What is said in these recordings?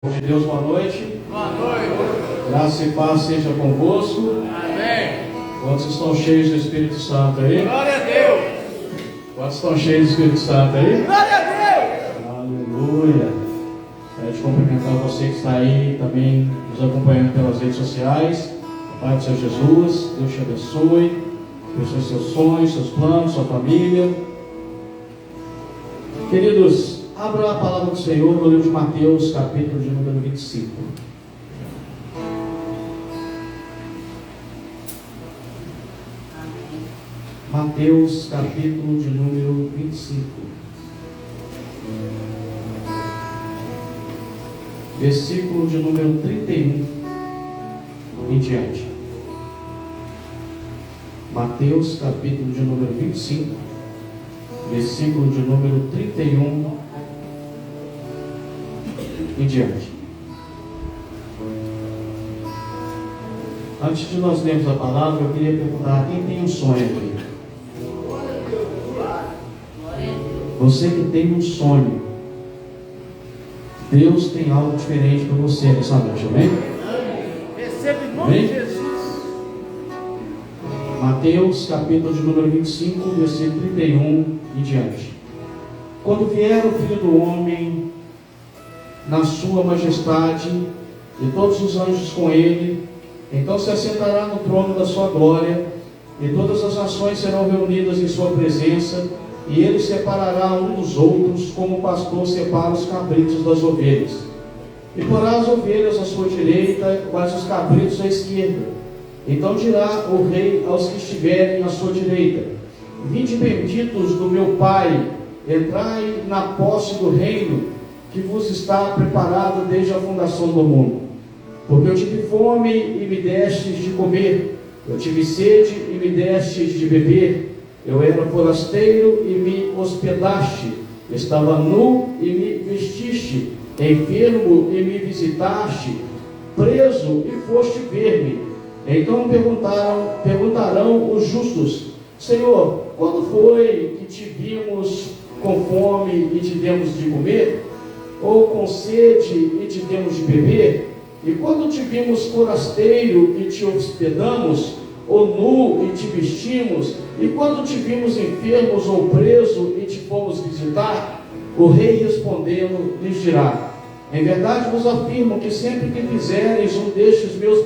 De Deus, boa noite. Boa noite. Graça e paz seja convosco. Amém. Quantos estão cheios do Espírito Santo aí? Glória a Deus. Quantos estão cheios do Espírito Santo aí? Glória a Aleluia. Quero te cumprimentar você que está aí também nos acompanhando pelas redes sociais. Pai do Senhor Jesus, Deus te abençoe. Abençoe seus sonhos, seus planos, sua família. Queridos, abra a palavra do Senhor no livro de Mateus, capítulo de número 25. Mateus, capítulo de número 25. Versículo de número 31 em diante. Mateus, capítulo de número 25, versículo de número 31 em diante. Antes de nós lermos a palavra, eu queria perguntar: quem tem um sonho aqui? Você que tem um sonho, Deus tem algo diferente para você nessa noite, amém? Receba em nome de Jesus. Mateus, capítulo de número 25, versículo 31 em diante. Quando vier o Filho do Homem na sua majestade e todos os anjos com ele, então se assentará no trono da sua glória, e todas as nações serão reunidas em sua presença, e ele separará um dos outros, como o pastor separa os cabritos das ovelhas. E porá as ovelhas à sua direita, mas os cabritos à esquerda. Então dirá o rei aos que estiverem à sua direita: vinde benditos do meu Pai, entrai na posse do reino que vos está preparado desde a fundação do mundo. Porque eu tive fome e me destes de comer, eu tive sede e me destes de beber, eu era forasteiro e me hospedaste, estava nu e me vestiste, enfermo e me visitaste, preso e foste ver-me. Então perguntarão os justos: Senhor, quando foi que te vimos com fome e te demos de comer? Ou com sede e te demos de beber? E quando te vimos forasteiro e te hospedamos? Ou nu e te vestimos? E quando te vimos enfermos ou preso e te fomos visitar? O rei respondendo lhes dirá: em verdade vos afirmo que sempre que fizerdes um destes meus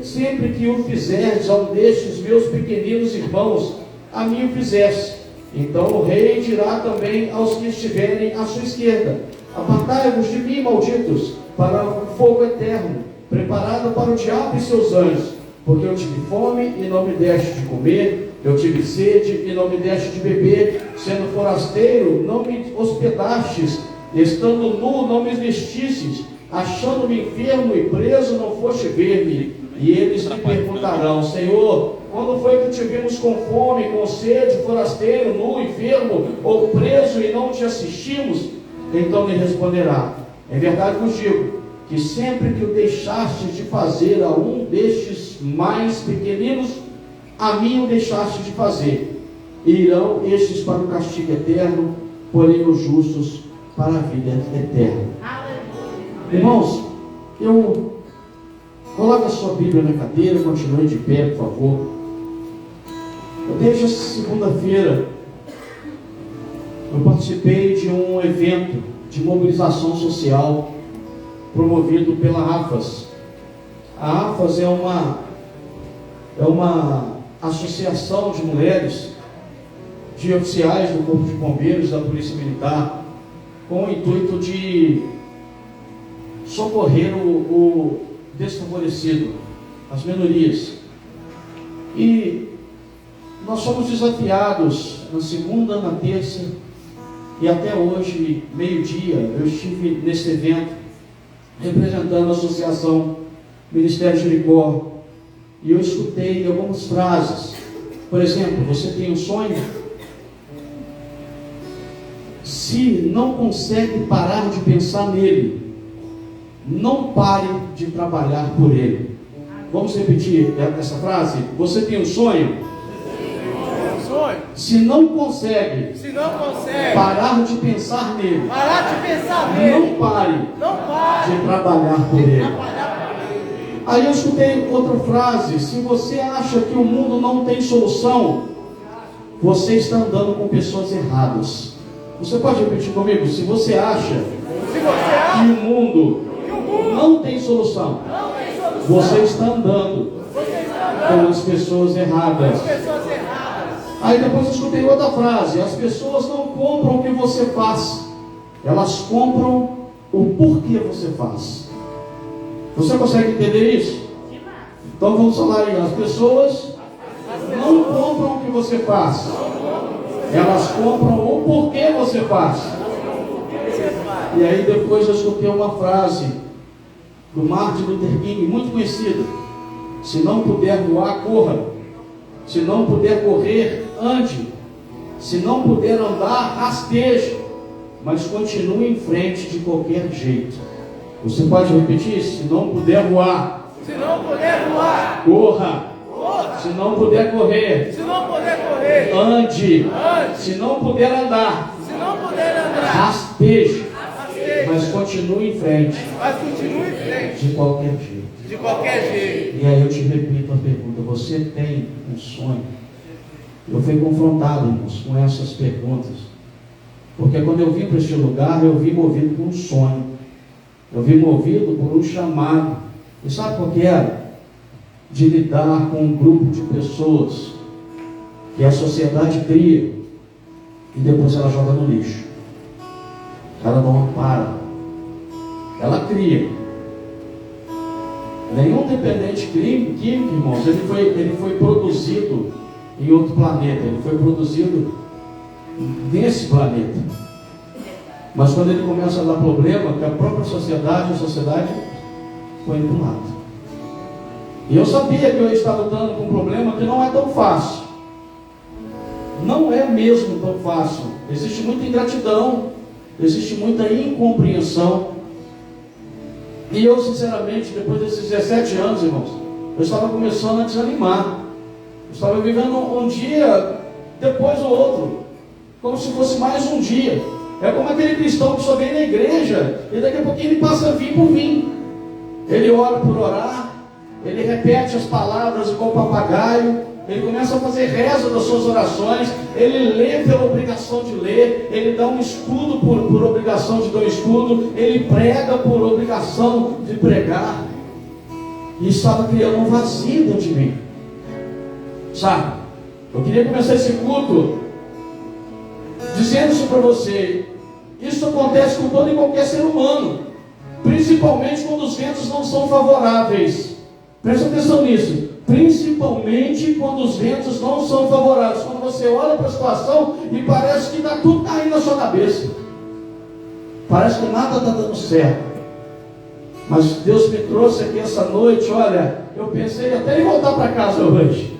sempre que o fizerdes a um destes meus pequeninos irmãos, a mim o fizeste. Então o rei dirá também aos que estiverem à sua esquerda: apartai-vos de mim, malditos, para o fogo eterno, preparado para o diabo e seus anjos. Porque eu tive fome e não me deste de comer, eu tive sede e não me deste de beber, sendo forasteiro, não me hospedastes, estando nu, não me vestistes, achando-me enfermo e preso, não foste ver-me. E eles me perguntarão: Senhor, quando foi que te vimos com fome, com sede, forasteiro, nu, enfermo ou preso e não te assistimos? Então lhe responderá: em verdade vos digo, que sempre que o deixastes de fazer a um destes mais pequeninos, a mim o deixastes de fazer. E irão estes para o castigo eterno, porém os justos para a vida eterna. Irmãos, coloque a sua Bíblia na cadeira, continue de pé, por favor. Desde essa segunda-feira, eu participei de um evento de mobilização social promovido pela AFAS. A AFAS é uma associação de mulheres, de oficiais do Corpo de Bombeiros, da Polícia Militar, com o intuito de socorrer o desfavorecido, as minorias. E nós fomos desafiados na segunda, na terça e até hoje, meio-dia, eu estive nesse evento representando a Associação Ministério Jericó, e eu escutei algumas frases. Por exemplo: você tem um sonho? Se não consegue parar de pensar nele, não pare de trabalhar por ele. Vamos repetir essa frase? Você tem um sonho? sonho. Se não consegue Se não consegue parar de pensar nele, parar de pensar nele, não pare não pare de trabalhar por ele. trabalhar por ele. Aí eu escutei outra frase: se você acha que o mundo não tem solução, você está andando com pessoas erradas. Você pode repetir comigo? Se você acha Se você que acha o mundo que o mundo não tem solução, não tem solução, você está andando você está com andando as pessoas erradas. com pessoas erradas. Aí depois eu escutei outra frase: as pessoas não compram o que você faz, elas compram o porquê você faz. Você consegue entender isso? Então vamos falar aí: as pessoas não compram o que você faz, elas compram o porquê você faz. E aí depois eu escutei uma frase do Martin Luther King, muito conhecida: se não puder voar, corra. Se não puder correr, ande. Se não puder andar, rasteje. Mas continue em frente de qualquer jeito. Você pode repetir? Se não puder voar, Se não puder voar, corra. corra. Se não puder correr, Se não puder correr, ande. ande. Se não puder andar, Se não puder andar, rasteje. rasteje. Mas continue em frente Mas continue em frente, de qualquer jeito. de qualquer jeito. E aí eu te repito a pergunta: você tem um sonho? Eu fui confrontado, irmãos, com essas perguntas, porque quando eu vim para este lugar, eu vim movido por um sonho, eu vim movido por um chamado. E sabe qual que era? De lidar com um grupo de pessoas que a sociedade cria e depois ela joga no lixo. Ela não ampara, ela cria. Nenhum dependente químico, irmãos, ele foi produzido em outro planeta, ele foi produzido nesse planeta. Mas quando ele começa a dar problema, que a própria sociedade põe para o lado. E eu sabia que eu estava lutando com um problema que não é tão fácil. Não é mesmo tão fácil. Existe muita ingratidão, existe muita incompreensão. E eu, sinceramente, depois desses 17 anos, irmãos, eu estava começando a desanimar. Eu estava vivendo um dia depois do outro, como se fosse mais um dia. É como aquele cristão que só vem na igreja e daqui a pouquinho ele passa a vir por vir. Ele ora por orar, ele repete as palavras igual papagaio, ele começa a fazer reza das suas orações, ele lê pela obrigação de ler, ele dá um estudo por obrigação de dar um estudo, ele prega por obrigação de pregar. E estava criando um vazio dentro de mim. Sabe? Eu queria começar esse culto dizendo isso para você. Isso acontece com todo e qualquer ser humano, principalmente quando os ventos não são favoráveis. Presta atenção nisso. Principalmente quando os ventos não são favoráveis. Quando você olha para a situação e parece que está tudo caindo na sua cabeça, parece que nada está dando certo. Mas Deus me trouxe aqui essa noite. Olha, eu pensei até em voltar para casa hoje.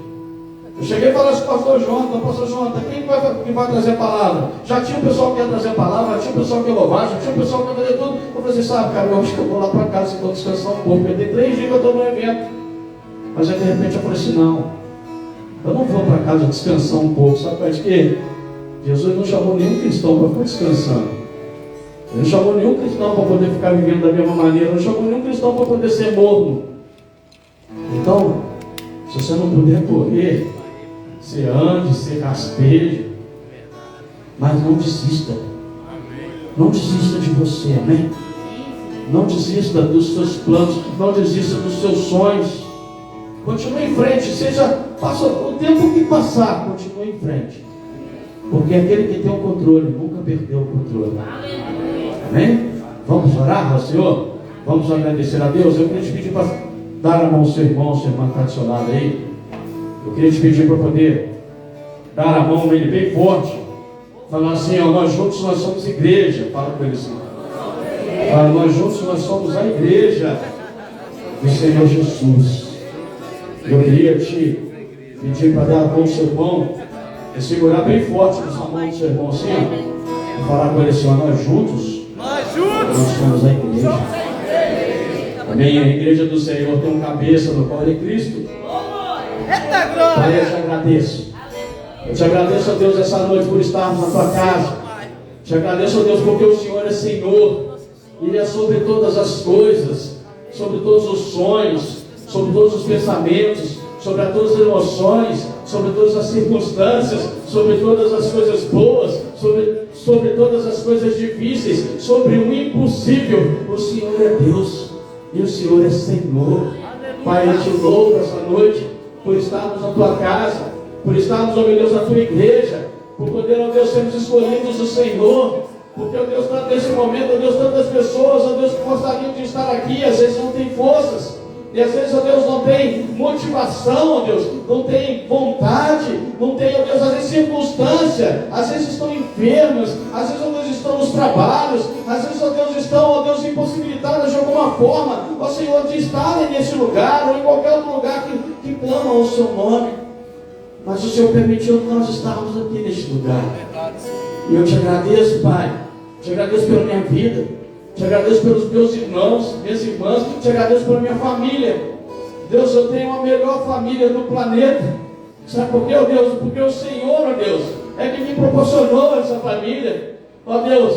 Eu cheguei e falei assim: pastor Jonathan, quem vai trazer a palavra? Já tinha o pessoal que ia trazer a palavra, já tinha o pessoal que ia louvar, já tinha o pessoal que ia fazer tudo. Eu falei assim: sabe, cara, eu acho que eu vou lá para casa, então descansar um pouco, porque tem 3 dias que eu estou no evento. Mas aí de repente eu falei assim: não, eu não vou para casa descansar um pouco. Sabe por quê? Jesus não chamou nenhum cristão para ficar descansando. Ele não chamou nenhum cristão para poder ficar vivendo da mesma maneira. Ele não chamou nenhum cristão para poder ser morno. Então, se você não puder correr, você ande, você rasteje, mas não desista. Não desista de você, amém? Não desista dos seus planos, não desista dos seus sonhos. Continue em frente, passa o tempo que passar, continue em frente. Porque aquele que tem o controle nunca perdeu o controle. Amém? Vamos orar ao Senhor? Vamos agradecer a Deus. Eu queria te pedir para dar a mão ao seu irmão tradicional aí. Eu queria te pedir para poder dar a mão nele bem forte. Falar assim: ó, nós juntos nós somos igreja. Fala com ele assim. Fala: nós juntos nós somos a igreja do Senhor Jesus. Eu queria te pedir para dar a mão ao seu irmão e segurar bem forte na sua mão do seu irmão assim, ó, e falar com ele assim: ó, nós juntos nós somos a igreja. Amém? A igreja do Senhor tem um cabeça no qual é Cristo. Eita Pai, eu glória! te agradeço Eu te agradeço, ó Deus, essa noite por estarmos na tua casa. Te agradeço, ó Deus, porque o Senhor é Senhor. Ele é sobre todas as coisas, sobre todos os sonhos, sobre todos os pensamentos, sobre todas as emoções, sobre todas as circunstâncias, sobre todas as coisas boas, sobre todas as coisas difíceis, sobre o impossível. O Senhor é Deus e o Senhor é Senhor. Pai, eu te louvo essa noite por estarmos na tua casa, por estarmos, ó meu Deus, na tua igreja, por poder, ó Deus, sermos escolhidos do Senhor. Porque, ó Deus, nesse momento, ó Deus, tantas pessoas, ó Deus, que gostariam de estar aqui, às vezes não tem forças, e às vezes, ó Deus, não tem motivação, ó Deus, não tem vontade, não tem, ó Deus, às vezes circunstância, às vezes estão enfermas, às vezes, ó Deus, estão nos trabalhos, às vezes, ó Deus, estão, ó Deus, impossibilitadas de alguma forma, ó Senhor, de estarem nesse lugar, ou em qualquer outro lugar que clamam o seu nome. Mas o Senhor permitiu que nós estarmos aqui neste lugar. E eu te agradeço, Pai. Te agradeço pela minha vida. Te agradeço pelos meus irmãos, minhas irmãs. Te agradeço pela minha família. Deus, eu tenho a melhor família do planeta. Sabe por quê, ó Deus? Porque o Senhor, ó Deus, é que me proporcionou essa família. Ó Deus,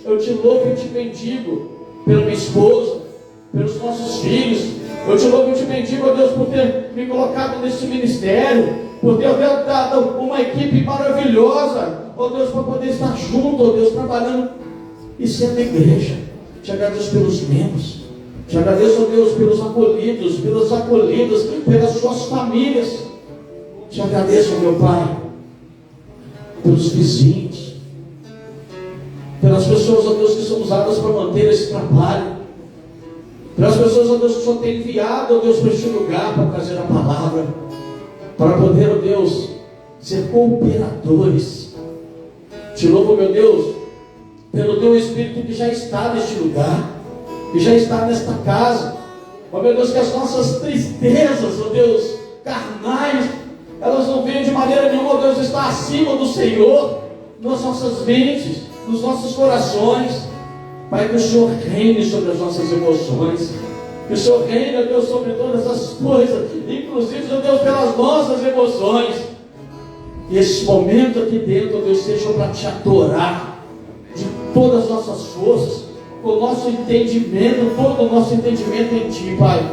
eu te louvo e te bendigo pela minha esposa, pelos nossos filhos. Eu te louvo e te bendigo, ó Deus, por ter me colocado nesse ministério, por ter dado uma equipe maravilhosa, ó Deus, para poder estar junto, ó Deus, trabalhando e sendo igreja. Te agradeço pelos membros, te agradeço, ó Deus, pelos acolhidos, pelas acolhidas, pelas suas famílias. Te agradeço, meu Pai, pelos vizinhos, pelas pessoas, ó Deus, que são usadas para manter esse trabalho, pelas pessoas, ó Deus, que só tem enviado, ó Deus, para este lugar, para trazer a palavra, para poder, ó Deus, ser cooperadores. Te louvo, meu Deus, pelo teu Espírito que já está neste lugar, que já está nesta casa. Ó meu Deus, que as nossas tristezas, ó Deus, carnais, elas não venham de maneira nenhuma, ó Deus, estar acima do Senhor, nas nossas mentes, nos nossos corações. Pai, que o Senhor reine sobre as nossas emoções, que o Senhor reine, ó Deus, sobre todas as coisas, inclusive, ó Deus, pelas nossas emoções. E esse momento aqui dentro, ó Deus, seja para te adorar de todas as nossas forças, com o nosso entendimento, todo o nosso entendimento em Ti, Pai.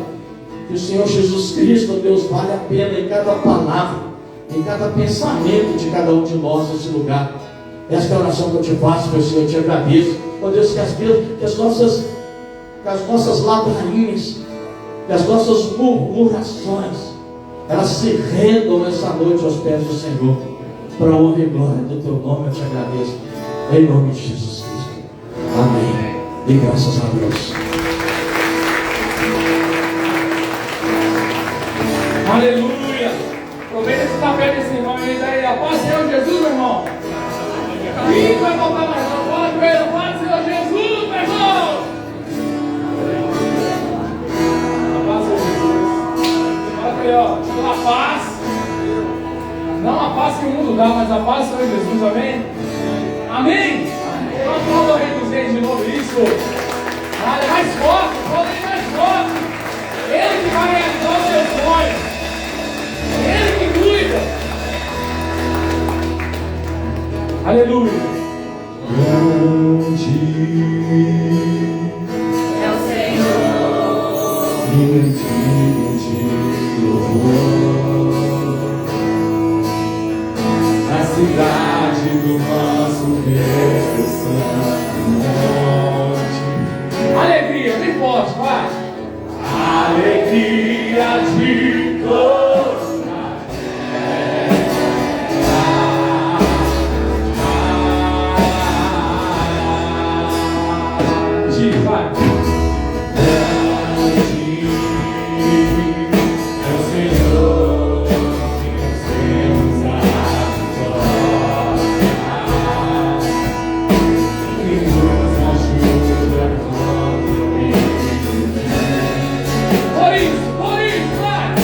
Que o Senhor Jesus Cristo, ó Deus, vale a pena em cada palavra, em cada pensamento de cada um de nós nesse lugar. Esta é a oração que eu te faço, meu Senhor, eu te agradeço. Ó Deus, que as nossas ladainhas, que as nossas murmurações, elas se rendam essa noite aos pés do Senhor, para a honra e glória do Teu nome. Eu te agradeço, em nome de Jesus Cristo. Amém. E graças a Deus. Aleluia. Aproveita esse papel desse irmão aí, daí. A paz do Senhor Jesus, meu irmão. E vai voltar mais não. Fala com ele, a paz do Senhor Jesus, meu irmão. A paz do Senhor Jesus. Fala com ele, ó. Pela paz. Não a paz que o mundo dá, mas a paz do Senhor Jesus, amém? Amém? Vamos falar do Rei dos Reis de novo, isso. Vale mais forte, pode ir mais forte. Ele que vai realizar os seus sonhos. Ele que cuida. Aleluia. Grande É o Senhor. e digno de louvor, a cidade do nosso Deus Santo monte. Alegria, bem forte, vai. Alegria de todos. Diz, vai. Por isso, vai.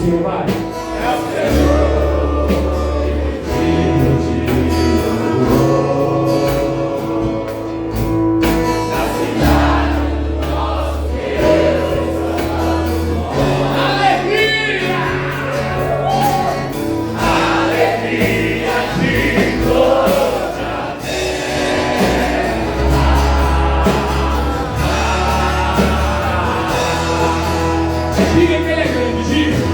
Senhor, vai. Diga que ele é grande, diga.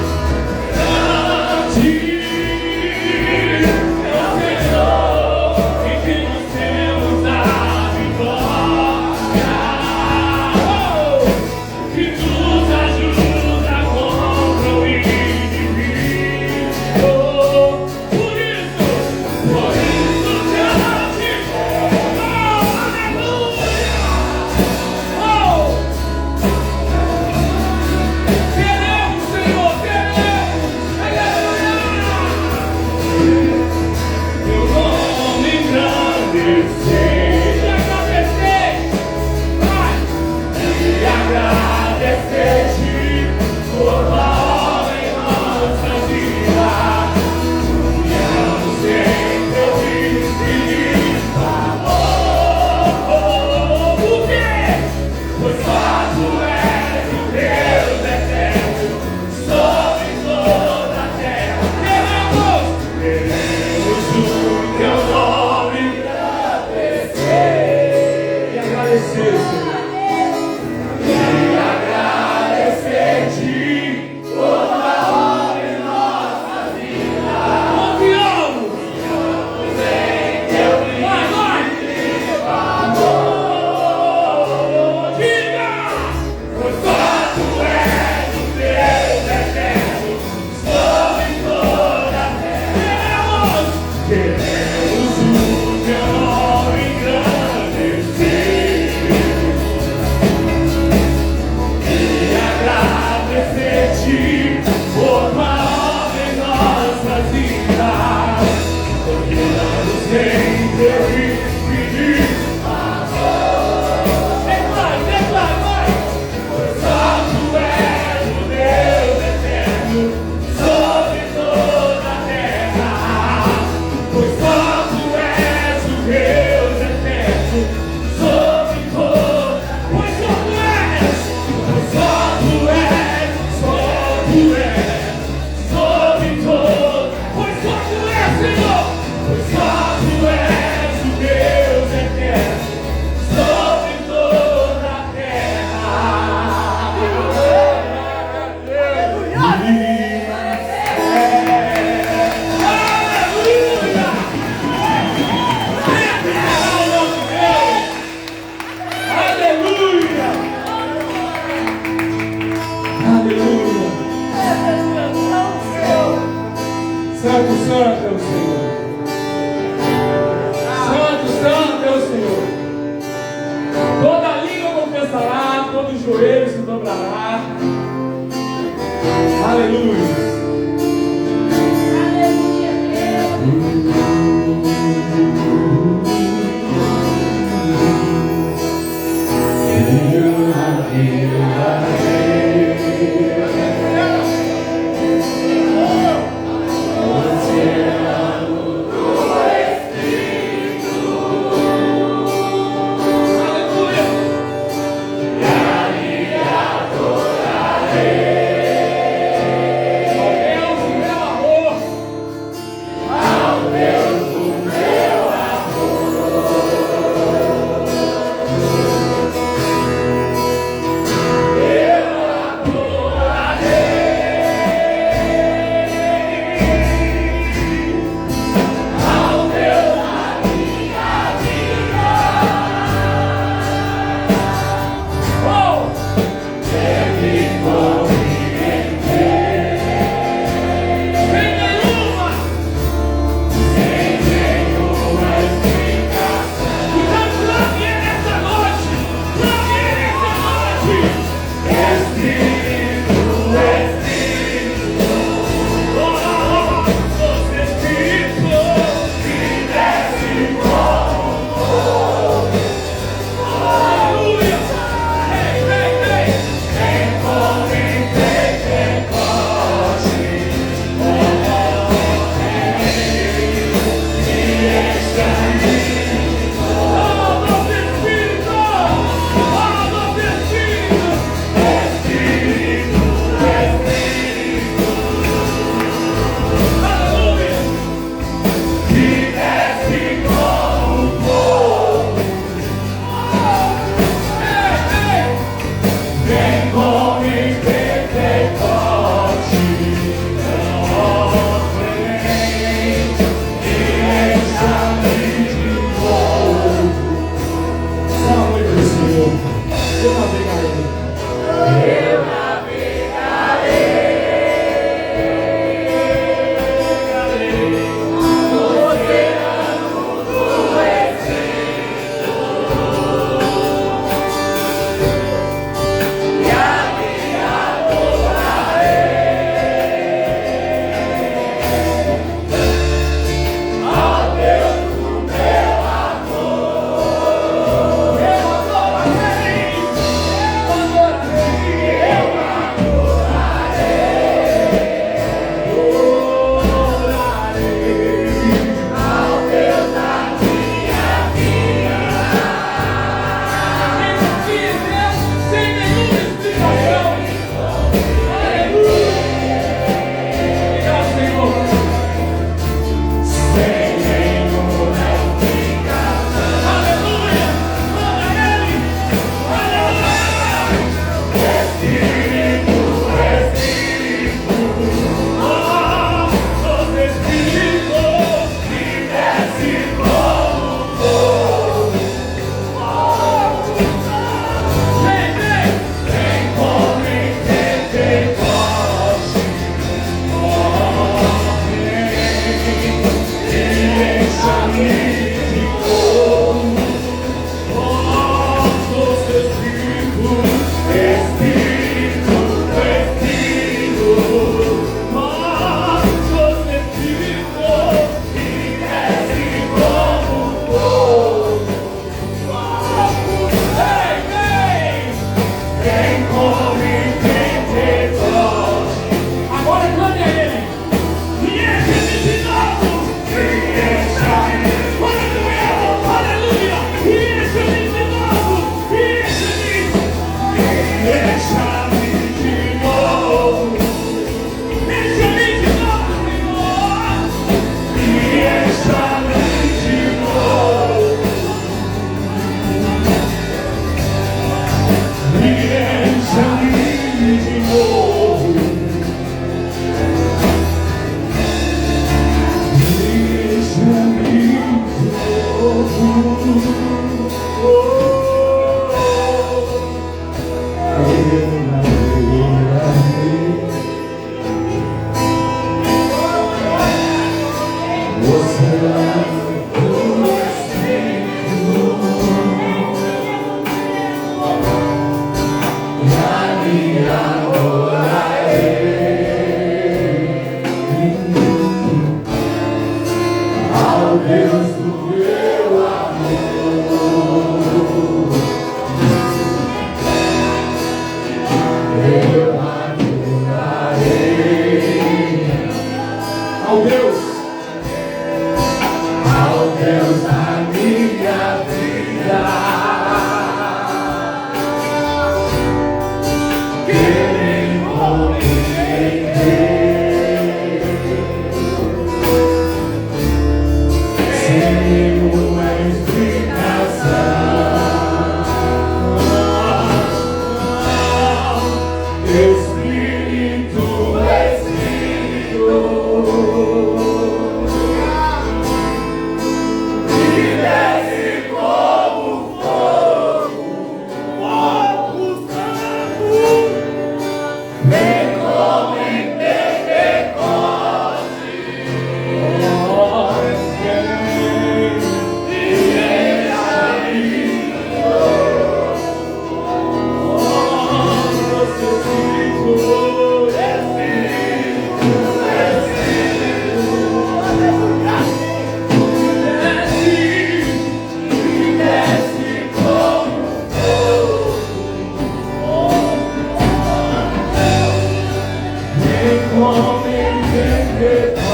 homem pentecoste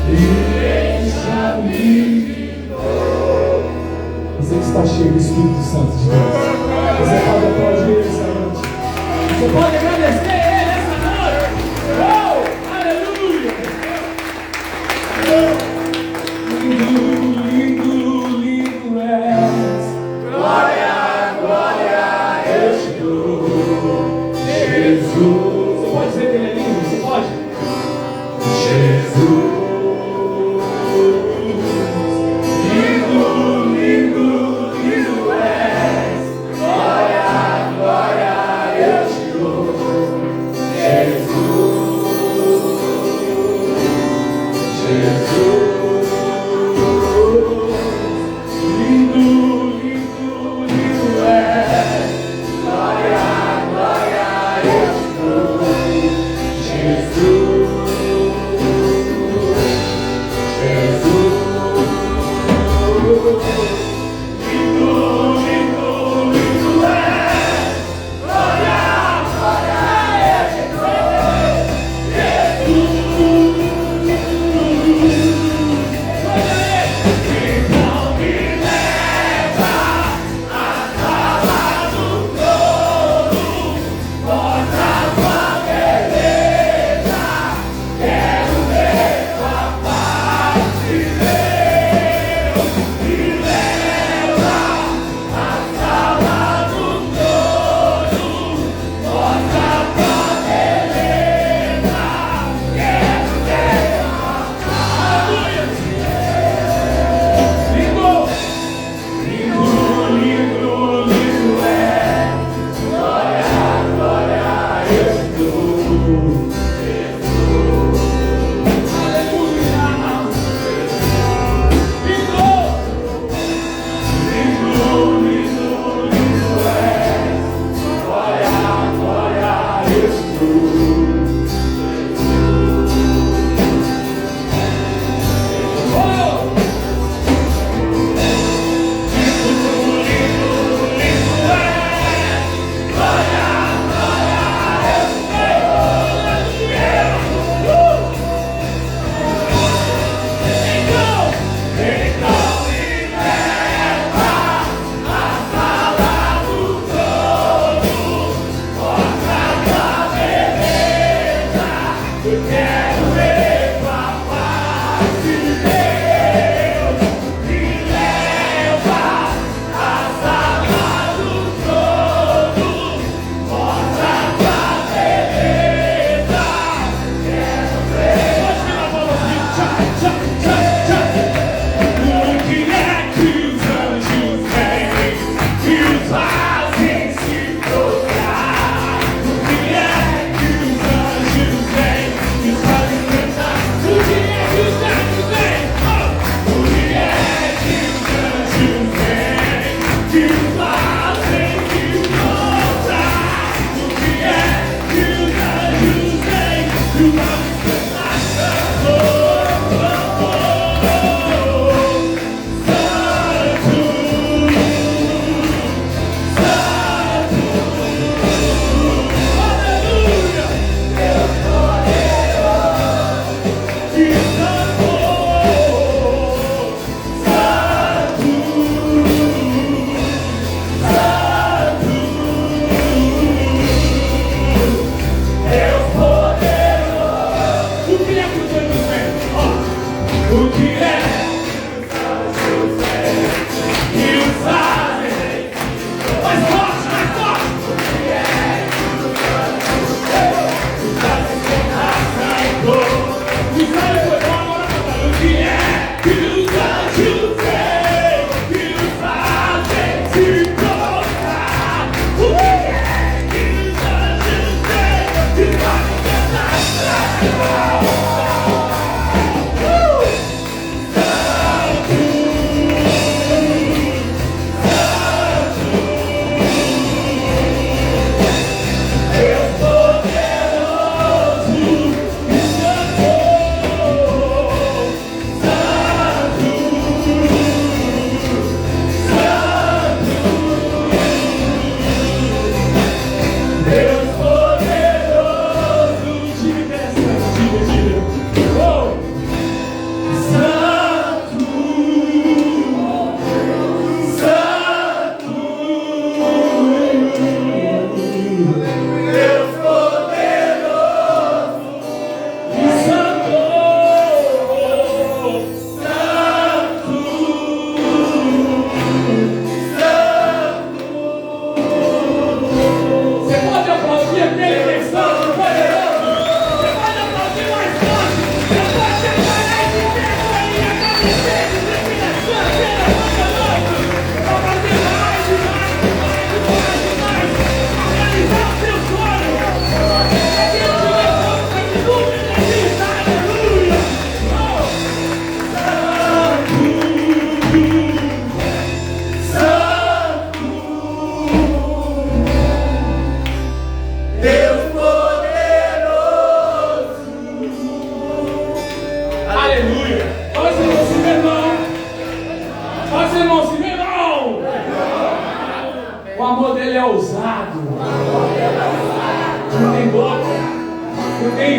e encha-me. Você que está cheio do Espírito Santo de Deus, você pode aplaudir Ele essa noite. Você pode agradecer Ele essa noite. Oh, aleluia! Lindo, lindo, lindo és. Glória, glória, eu te dou, Jesus. Você pode dizer que Ele é lindo? Você pode? Jesus. Lindo, lindo, lindo és. Glória, glória, eu te dou.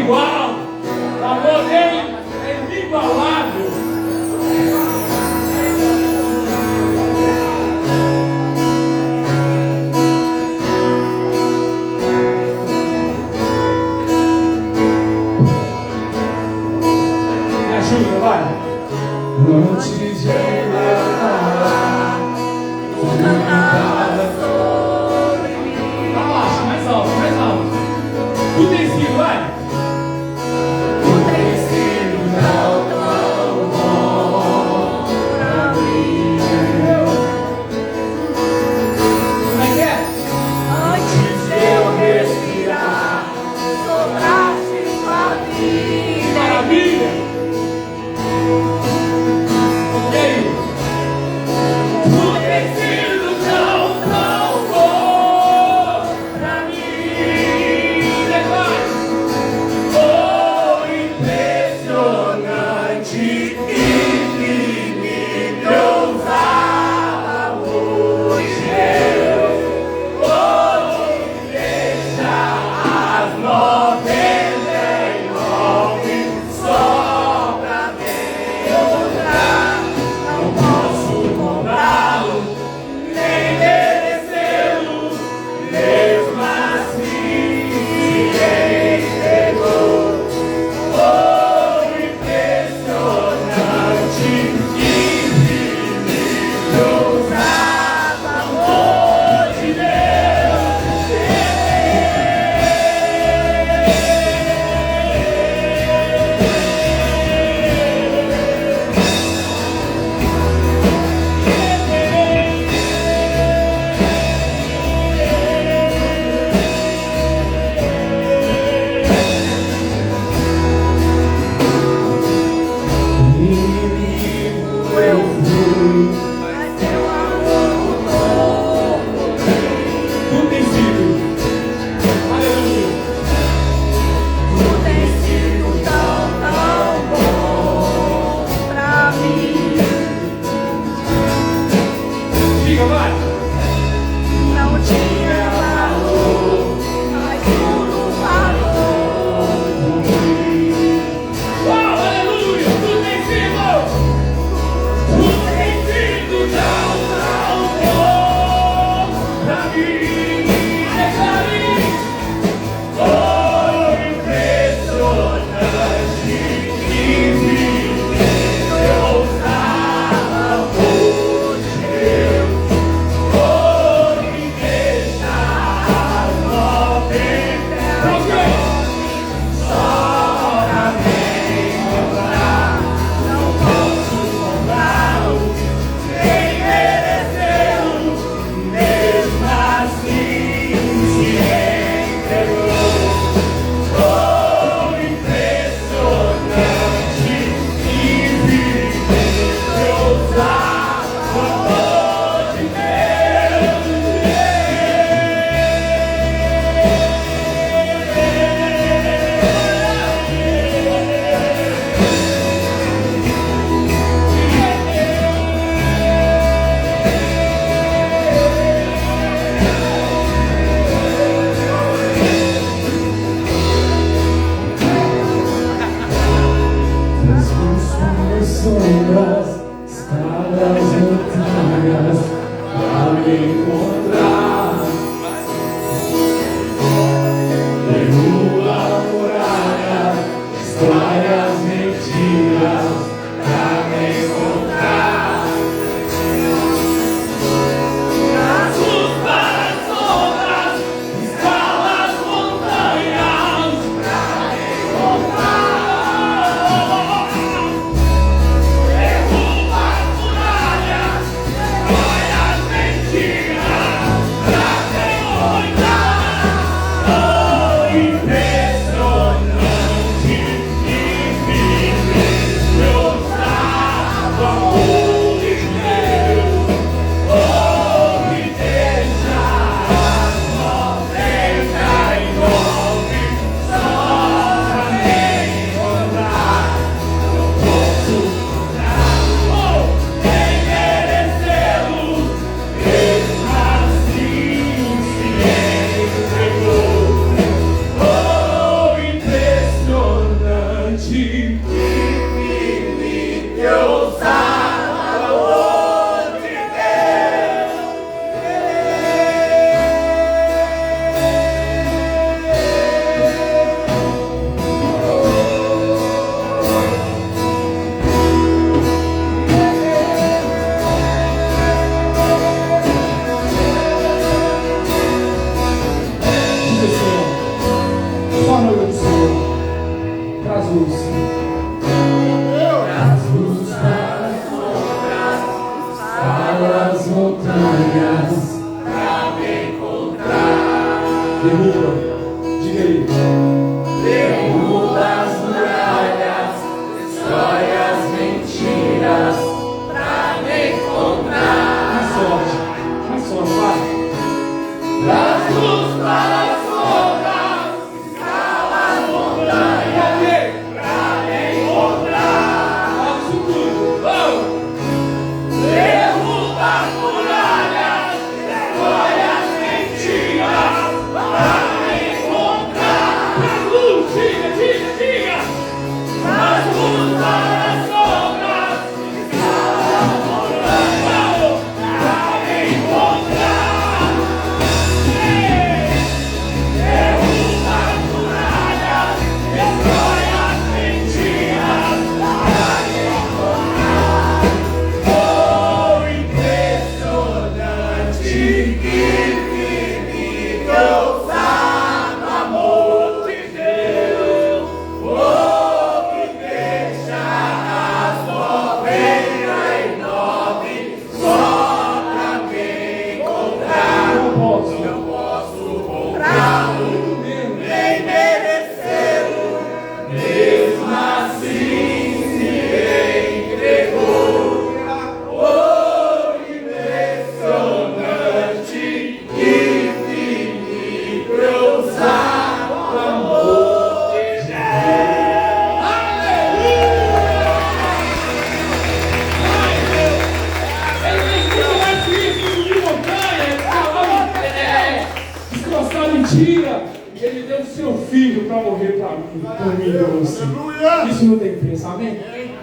igual. O amor dele é inigualável. Me ajuda, vai. Antes de eu falar, tu cantava sobre mim. Abaixa, mais alto, mais alto. Tu tem sido, vai. Derruba. Diga aí. Derruba as muralhas, destrói as mentiras, pra me encontrar. Mais sorte, vai. Das luzes para as sombras, escala as montanhas, pra me encontrar. Faz isso tudo. Vamos! Derruba as muralhas, destrói as mentiras, pra me encontrar. Traz luz, diga. Das luzes para as sombras, escala as montanhas, pra me encontrar. Derruba as muralhas, destrói as mentiras, pra me encontrar. Oh, impressionante, que infinito sabe o amor de Deus. Oh, que deixa a sofrência enorme só pra me encontrar. Eu posso. Não posso comprá-lo, nem merecê-lo, mesmo assim se entregou. Oh, impressionante, infinito, ousado amor de Deus. Aleluia! Ai, Deus! Ele não é isso, subir montanha, destroçar mentira. Ele deu o seu filho para morrer para mim, por mim e por você. Isso não tem preço, amém?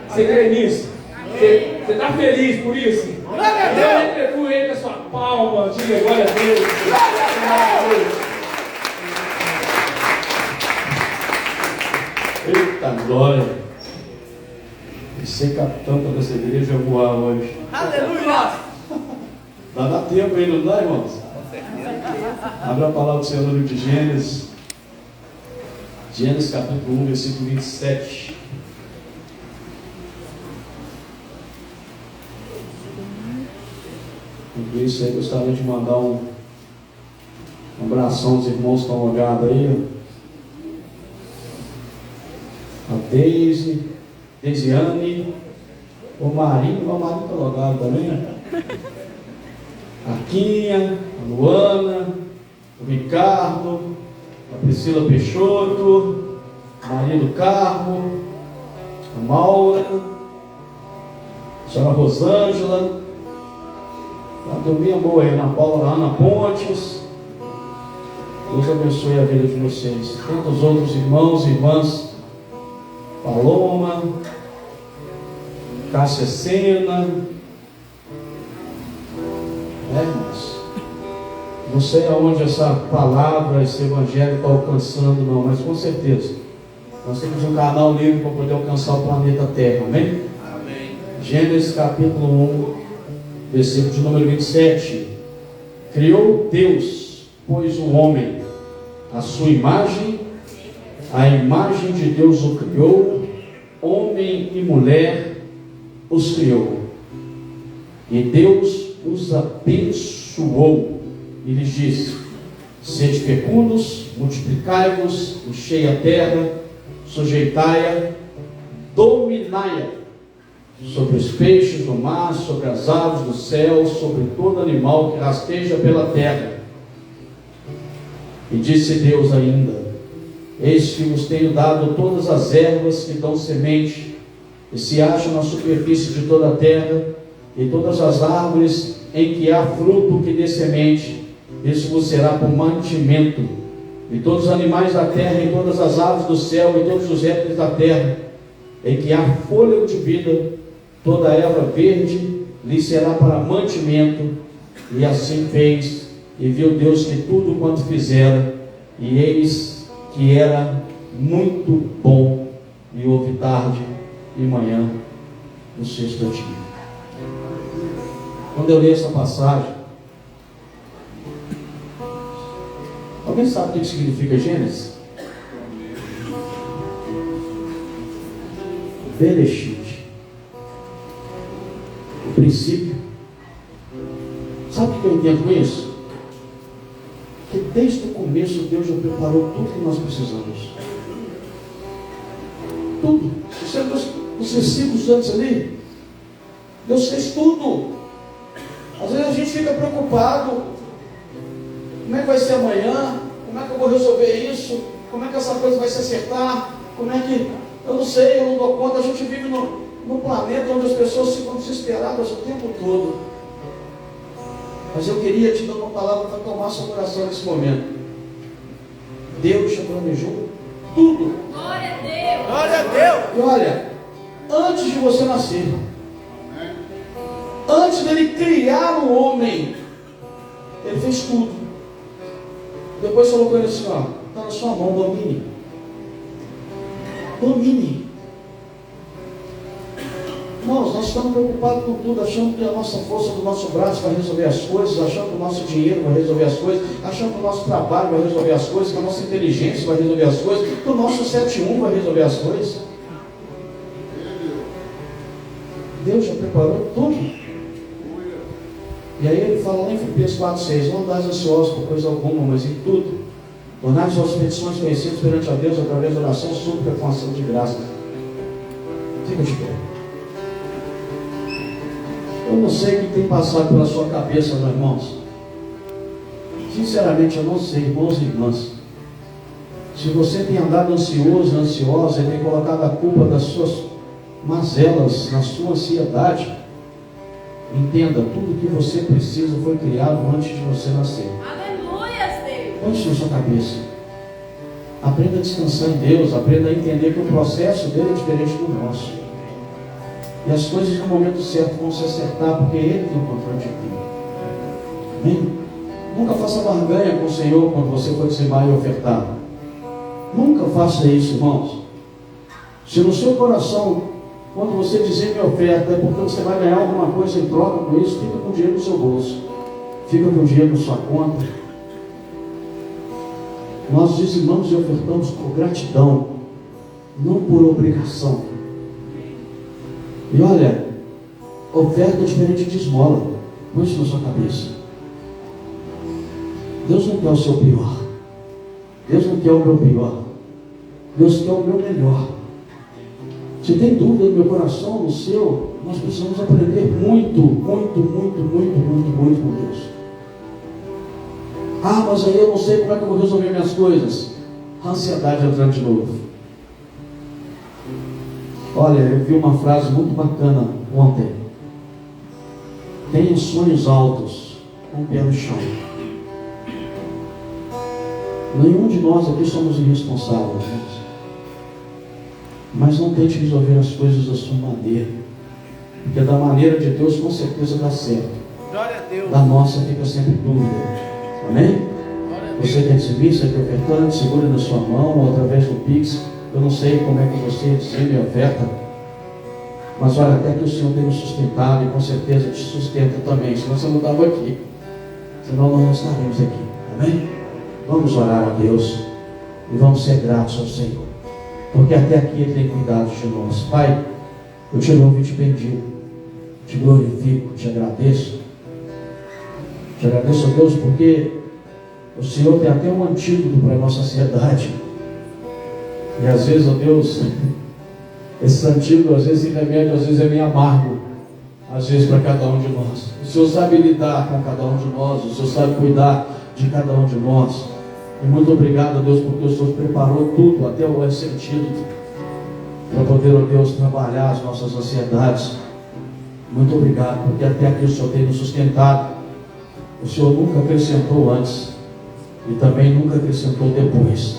Você crê nisso? Você está feliz por isso? Glória a Deus! Retribui ele a sua palma, diga glória a Deus. Glória a Deus! Eita glória! E ser capitão para essa igreja é voar hoje. Aleluia! Dá tempo aí, não dá, irmãos? Abra a palavra do Senhor no livro de Gênesis. Gênesis capítulo 1, versículo 27. Enquanto isso aí, gostaria de mandar um abração aos irmãos que estão olhando aí. A Deisiane, o Marinho está logado também. A Quinha, a Luana, o Ricardo, a Priscila Peixoto, a Maria do Carmo, a Maura, a senhora Rosângela, a turminha boa aí, Ana Paula, a Ana Pontes. Deus abençoe a vida de vocês. Tantos outros irmãos e irmãs, Paloma, Cássia Sena, irmãos, não sei aonde essa palavra, esse evangelho está alcançando, não, mas com certeza nós temos um canal livre para poder alcançar o planeta Terra, amém? Amém. Gênesis capítulo 1, versículo de número 27. Criou Deus, pois, o homem, a sua imagem, a imagem de Deus o criou, homem e mulher os criou. E Deus os abençoou e lhes disse: sede fecundos, multiplicai-vos, enchei a terra, sujeitai-a, dominai-a sobre os peixes do mar, sobre as aves do céu, sobre todo animal que rasteja pela terra. E disse Deus ainda: eis que vos tenho dado todas as ervas que dão semente, e se acham na superfície de toda a terra, e todas as árvores em que há fruto que dê semente, isso vos será por mantimento. E todos os animais da terra, e todas as aves do céu, e todos os répteis da terra, em que há fôlego de vida, toda a erva verde lhe será para mantimento. E assim fez. E viu Deus que tudo quanto fizera, e eis que era muito bom. E houve tarde e manhã no sexto dia. Quando eu li essa passagem, alguém sabe o que significa Gênesis? Bereshit, o princípio. Sabe o que eu entendo com isso? Que desde o começo, Deus já preparou tudo que nós precisamos. Tudo. Você vê os versículos antes ali, Deus fez tudo. Às vezes a gente fica preocupado, como é que vai ser amanhã? Como é que eu vou resolver isso? Como é que essa coisa vai se acertar? Como é que, eu não sei, eu não dou conta. A gente vive num planeta onde as pessoas ficam desesperadas o tempo todo. Mas eu queria te dar uma palavra para acalmar seu coração nesse momento. Deus já planejou tudo. Glória a Deus. Glória a Deus. E olha, antes de você nascer, antes dele criar o homem, ele fez tudo. Depois falou com ele assim, ó, está na sua mão, domine. Domine. Irmãos, nós estamos preocupados com tudo, achando que a nossa força do nosso braço vai resolver as coisas, achando que o nosso dinheiro vai resolver as coisas, achando que o nosso trabalho vai resolver as coisas, que a nossa inteligência vai resolver as coisas, que o nosso 7-1 vai resolver as coisas. Deus já preparou tudo. E aí ele fala lá em Filipenses 4:6, não andais ansiosos por coisa alguma, mas em tudo tornai as vossas petições conhecidas perante a Deus através da oração, súplica com ação de graça. Fica de pé. Eu não sei o que tem passado pela sua cabeça, meus irmãos. Sinceramente, eu não sei, irmãos e irmãs. Se você tem andado ansioso, ansiosa, e tem colocado a culpa das suas mazelas na sua ansiedade, entenda, tudo que você precisa foi criado antes de você nascer. Aleluia, Deus. Põe isso na sua cabeça. Aprenda a descansar em Deus, aprenda a entender que o processo dele é diferente do nosso. E as coisas no momento certo vão se acertar, porque Ele tem o controle de tudo. Amém? Nunca faça barganha com o Senhor quando você for dizimar e ofertar. Nunca faça isso, irmãos. Se no seu coração, quando você dizima e oferta, é porque você vai ganhar alguma coisa em troca com isso, fica com o dinheiro no seu bolso. Fica com o dinheiro na sua conta. Nós dizimamos e ofertamos por gratidão, não por obrigação. E olha, oferta é diferente de esmola. Põe isso na sua cabeça. Deus não quer o seu pior. Deus não quer o meu pior. Deus quer o meu melhor. Se tem dúvida no meu coração, no seu, nós precisamos aprender muito com Deus. Ah, mas aí eu não sei como é que eu vou resolver minhas coisas. A ansiedade entrando de novo. Olha, eu vi uma frase muito bacana ontem. Tenha sonhos altos, com o pé no chão. Nenhum de nós aqui somos irresponsáveis, mas não tente resolver as coisas da sua maneira, porque da maneira de Deus com certeza dá certo. Glória a Deus. Da nossa fica sempre dúvida. Amém? Você quer receber, você quer ofertando, segura na sua mão ou através do Pix. Eu não sei como é que você dizime a oferta, mas olha, até que o Senhor tenha nos sustentado e com certeza te sustenta também, senão você não estava aqui, senão nós não estaremos aqui. Amém? Vamos orar a Deus e vamos ser gratos ao Senhor, porque até aqui Ele tem cuidado de nós. Pai, eu te louvo e te bendigo, te glorifico, te agradeço. Te agradeço a Deus porque o Senhor tem até um antídoto para a nossa ansiedade. E às vezes, ó Deus, esse antídoto, às vezes esse remédio, às vezes é meio amargo, às vezes para cada um de nós. O Senhor sabe lidar com cada um de nós, o Senhor sabe cuidar de cada um de nós. E muito obrigado, Deus, porque o Senhor preparou tudo, até o antídoto, para poder, ó Deus, trabalhar as nossas ansiedades. Muito obrigado, porque até aqui o Senhor tem nos sustentado. O Senhor nunca acrescentou antes e também nunca acrescentou depois.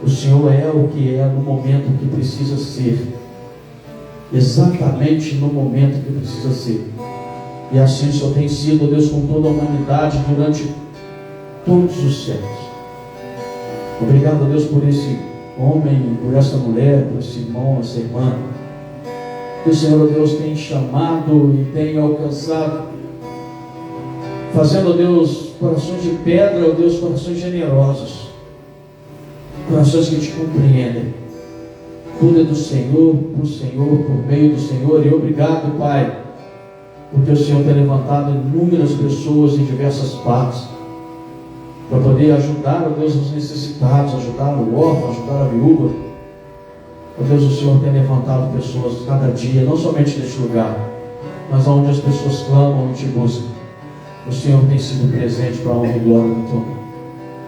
O Senhor é o que é no momento que precisa ser, exatamente no momento que precisa ser. E assim o Senhor tem sido, Deus, com toda a humanidade durante todos os séculos. Obrigado, Deus, por esse homem, por essa mulher, por esse irmão, essa irmã, que o Senhor, Deus, tem chamado e tem alcançado, fazendo, Deus, corações de pedra, Deus, corações generosos, corações que te compreendem. Tudo é do Senhor, por meio do Senhor. E obrigado, Pai, porque o Senhor tem levantado inúmeras pessoas em diversas partes, para poder ajudar, ó Deus, os necessitados, ajudar o órfão, ajudar a viúva. Ó Deus, o Senhor tem levantado pessoas cada dia, não somente neste lugar, mas onde as pessoas clamam e te buscam. O Senhor tem sido presente para a honra e glória do teu nome.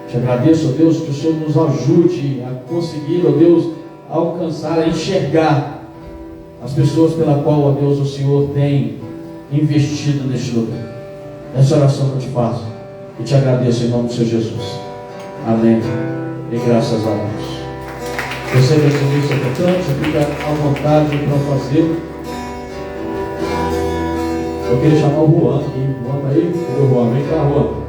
Te agradeço, ó Deus, que o Senhor nos ajude a conseguir, ó Deus, a alcançar, a enxergar as pessoas pela qual, ó Deus, o Senhor tem investido neste lugar. Essa oração que eu te faço e te agradeço em nome do Senhor Jesus. Amém. E graças a Deus. Você vai subir seu importante, fica à vontade para fazê-lo. Eu queria chamar o Juan aqui. Vamos aí, o Juan, vem cá, Juan.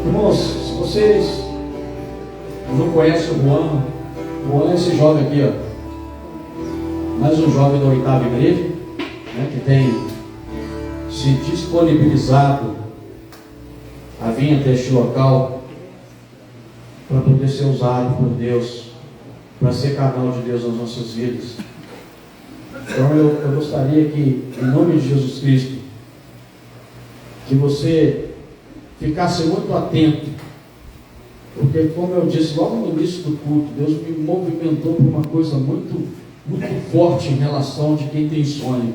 Irmãos, se vocês não conhecem o Juan é esse jovem aqui, ó. Mais um jovem da 8ª igreja, né, que tem se disponibilizado a vir até este local para poder ser usado por Deus, para ser canal de Deus nas nossas vidas. Então eu gostaria que, em nome de Jesus Cristo, que você ficasse muito atento, porque, como eu disse logo no início do culto, Deus me movimentou por uma coisa muito forte em relação de quem tem sonho.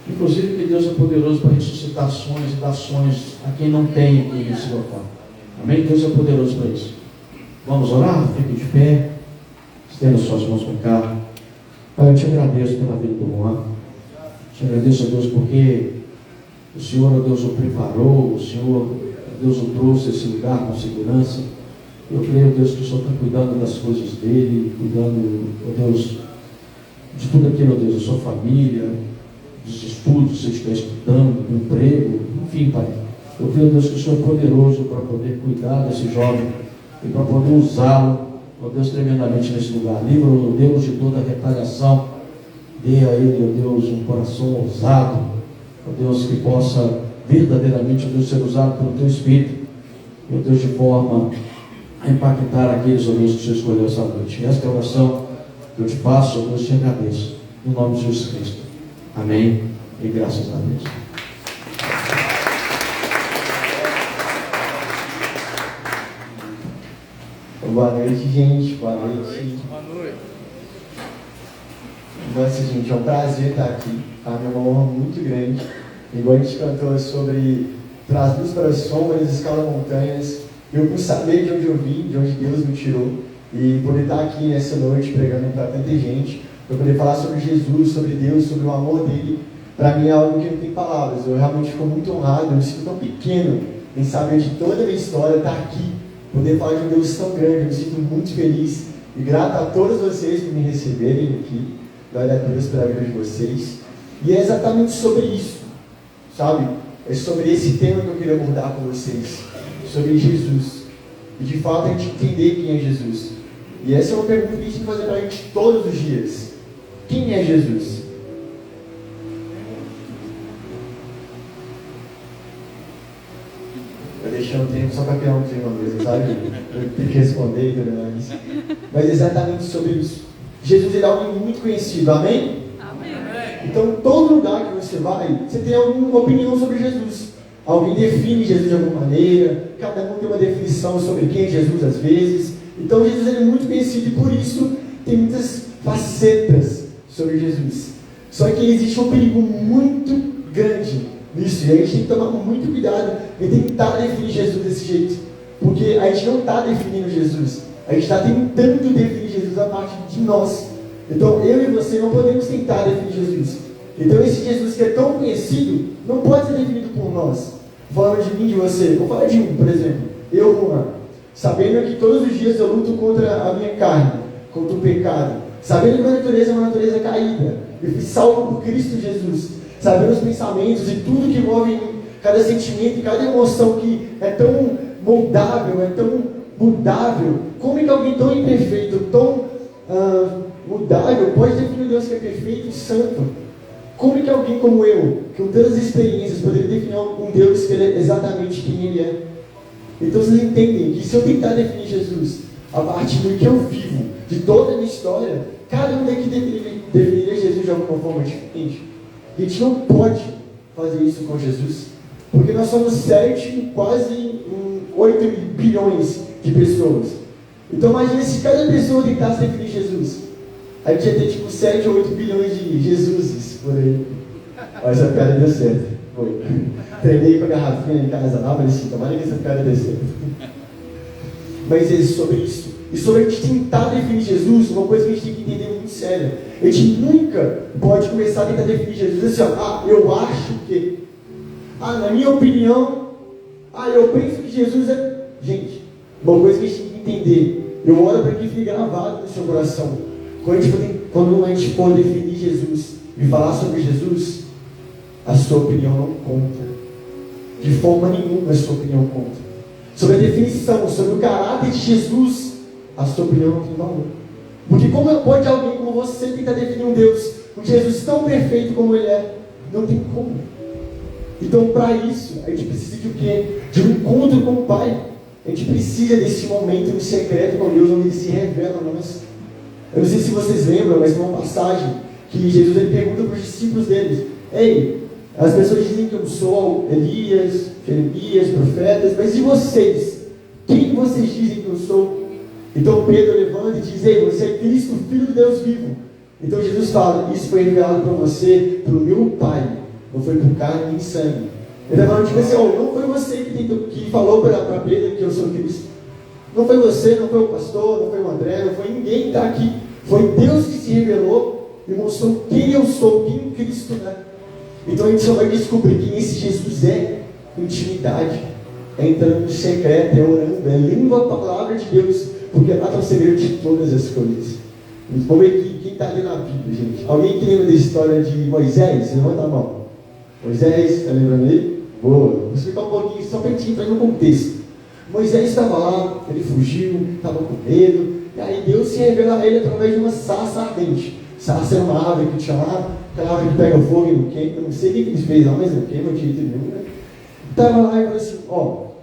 Inclusive que Deus é poderoso para ressuscitar sonhos e dar sonhos a quem não tem aqui nesse local. Amém? Deus é poderoso para isso. Vamos orar? Fique de pé. Estenda suas mãos para cá. Pai, eu te agradeço pela vida do Juan. Te agradeço, a Deus, porque o Senhor, ó Deus, o preparou. O Senhor, ó Deus, o trouxe a esse lugar com segurança. Eu creio, Deus, que o Senhor está cuidando das coisas dele, cuidando, ó Deus, de tudo aquilo, ó Deus, da sua família, dos estudos, se ele estiver estudando, do emprego, enfim, Pai. Eu creio, Deus, que o Senhor é poderoso para poder cuidar desse jovem e para poder usá-lo, ó Deus, tremendamente nesse lugar. Livra-o, Deus, de toda a retaliação. Dê a ele, ó Deus, um coração ousado, ó Deus, que possa verdadeiramente, ó Deus, ser usado pelo Teu Espírito, ó Deus, de forma a impactar aqueles, ó Deus, que o Senhor escolheu essa noite. Esta é a oração que eu te faço, ó Deus, te agradeço. No nome de Jesus Cristo. Amém. E graças a Deus. Boa noite, gente. Boa noite. Boa noite. Nossa, gente, é um prazer estar aqui. É uma honra muito grande. Igual a gente cantou sobre traz luz para as sombras, escala montanhas. Eu, por saber de onde eu vim, de onde Deus me tirou, e poder estar aqui nessa noite pregando para tanta gente, para poder falar sobre Jesus, sobre Deus, sobre o amor dele, para mim é algo que não tem palavras. Eu realmente fico muito honrado, eu me sinto tão pequeno em saber de toda a minha história, estar aqui, poder falar de um Deus tão grande. Eu me sinto muito feliz e grato a todos vocês por me receberem aqui. Glória a Deus pela vida de vocês. E é exatamente sobre isso, sabe? É sobre esse tema que eu queria abordar com vocês, sobre Jesus. E de fato a gente entender quem é Jesus. E essa é uma pergunta que a gente tem que fazer para a gente todos os dias. Quem é Jesus? Eu deixei um tempo só para criar um clima mesmo, sabe? Eu tenho que responder e tudo mais. Mas exatamente sobre isso. Jesus é alguém muito conhecido, amém? Amém. Então, todo lugar que você vai, você tem alguma opinião sobre Jesus. Alguém define Jesus de alguma maneira, cada um tem uma definição sobre quem é Jesus às vezes. Então, Jesus é muito conhecido e por isso tem muitas facetas sobre Jesus. Só que existe um perigo muito grande nisso, e a gente tem que tomar muito cuidado em tentar definir Jesus desse jeito, porque a gente não está definindo Jesus, a gente está tentando definir Jesus a partir de nós. Então eu e você não podemos tentar definir Jesus. Então esse Jesus que é tão conhecido não pode ser definido por nós. Falando de mim, de você, vou falar de mim, por exemplo, eu, Juan, sabendo que todos os dias eu luto contra a minha carne, contra o pecado, sabendo que a minha natureza é uma natureza caída, eu fui salvo por Cristo Jesus, sabendo os pensamentos e tudo que envolve em mim, cada sentimento e cada emoção que é tão moldável, é tão mudável. Como é que alguém tão imperfeito, tão mudável, pode definir um Deus que é perfeito e santo? Como é que alguém como eu, com tantas experiências, poderia definir um Deus que ele é exatamente quem ele é? Então vocês entendem que se eu tentar definir Jesus a partir do que eu vivo, de toda a minha história, cada um daqui definiria Jesus de alguma forma diferente. A gente não pode fazer isso com Jesus, porque nós somos 7, quase 8 bilhões de pessoas. Então imagine se cada pessoa tentasse definir Jesus. A gente ia ter tipo 7 ou 8 bilhões de Jesuses por aí. Mas essa piada deu certo. Foi. Treinei com a garrafinha em casa lá, mas assim, tomara que essa piada deu certo. Mas é sobre isso. E sobre a gente tentar definir Jesus, uma coisa que a gente tem que entender muito séria. A gente nunca pode começar a tentar definir Jesus assim, ó, eu acho que. Na minha opinião, eu penso que Jesus é. Gente, uma coisa que a gente tem que entender. Eu oro para que fique gravado no seu coração. Quando a gente for definir Jesus e falar sobre Jesus, a sua opinião não conta. De forma nenhuma a sua opinião conta. Sobre a definição, sobre o caráter de Jesus, a sua opinião não tem valor. Porque como pode alguém como você tentar definir um Deus, um Jesus tão perfeito como ele é? Não tem como. Então, para isso, a gente precisa de o quê? De um encontro com o Pai. A gente precisa desse momento de secreto com Deus, onde ele se revela a nós. Eu não sei se vocês lembram, mas tem uma passagem que Jesus ele pergunta para os discípulos deles: ei, as pessoas dizem que eu sou Elias, Jeremias, profetas, mas e vocês? Quem vocês dizem que eu sou? Então Pedro levanta e diz: ei, você é Cristo, Filho de Deus vivo. Então Jesus fala: isso foi revelado para você pelo meu Pai, não foi por carne nem sangue. Ele está falando tipo assim: não foi você que falou para Pedro que eu sou Cristo. Não foi você, não foi o pastor, não foi o André, não foi ninguém que está aqui. Foi Deus que se revelou e mostrou quem eu sou, quem Cristo é. Então a gente só vai descobrir quem esse Jesus é. Intimidade, é entrando no secreto, é orando, é lendo a palavra de Deus, porque lá está o segredo de todas as coisas. Vamos ver quem está lendo a Bíblia, gente. Alguém que lembra da história de Moisés? Levanta a mão. Moisés, está lembrando dele? Boa. Vou explicar um pouquinho, só para a gente entrar no contexto. Moisés estava lá, ele fugiu, estava com medo, e aí Deus se revela a ele através de uma sarça ardente. Sarça é uma árvore que tinha lá, aquela árvore que pega fogo e não queima, eu não sei o que ele fez lá, mas não queima, não tinha nenhum, né? Estava lá e falou assim: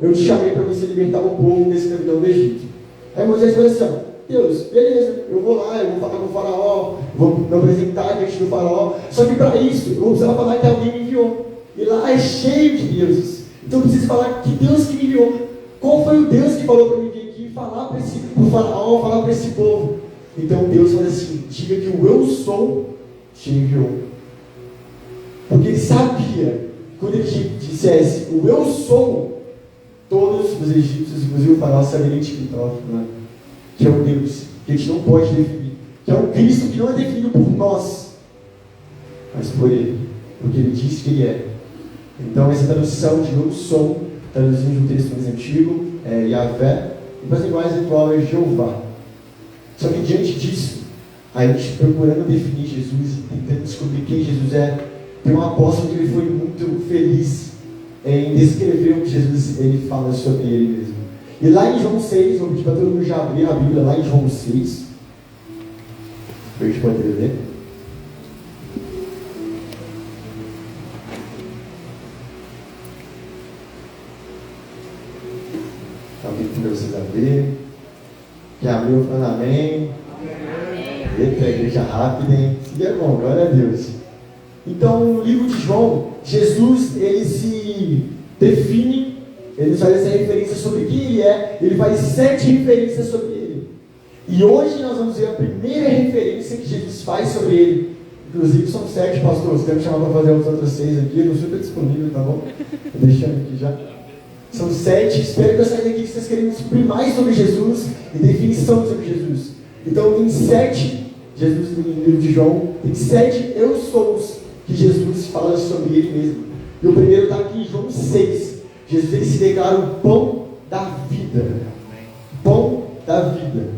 eu te chamei para você libertar o povo desse escravidão do Egito. Aí Moisés falou assim: Deus, beleza, eu vou lá, eu vou falar com o faraó, vou me apresentar diante do faraó, só que para isso eu vou precisar falar que alguém me enviou. E lá é cheio de deuses, então eu preciso falar que Deus que me enviou. Qual foi o Deus que falou para mim vir aqui falar para o faraó, falar para esse povo? Então Deus fala assim: diga que o eu sou te enviou. Porque ele sabia, quando ele dissesse o eu sou, todos os egípcios, inclusive o faraó, saberiam que é um Deus que a gente não pode definir, que é um Cristo que não é definido por nós, mas por ele, porque ele disse que ele é. Então essa tradução de eu sou, traduzindo de um texto mais antigo, é Yahvé, e para as linguagens atual é Jeová. Só que diante disso, a gente procurando definir Jesus, tentando descobrir quem Jesus é, tem um apóstolo que ele foi muito feliz em descrever o que Jesus ele fala sobre ele mesmo. E lá em João 6, vou pedir para todo mundo já abrir a Bíblia lá em João 6. A gente pode ler. Alguém que vocês abrir. Já abriu falando amém. Eita, a igreja rápida, hein? Isso é bom, glória a Deus. Então, no livro de João, Jesus, ele se define, ele faz essa referência sobre quem ele é, ele faz 7 referências sobre ele. E hoje nós vamos ver a primeira referência que Jesus faz sobre ele. Inclusive são 7, pastor, você quer me chamar para fazer as outras 6 aqui, eu estou super disponível, tá bom? Estou deixando aqui já. São 7, espero que eu saia daqui que vocês querem descobrir mais sobre Jesus e definição sobre Jesus. Então tem 7, Jesus no livro de João, tem 7 eu sous que Jesus fala sobre ele mesmo. E o primeiro está aqui em João 6. Jesus ele se declara o pão da vida. Pão da vida.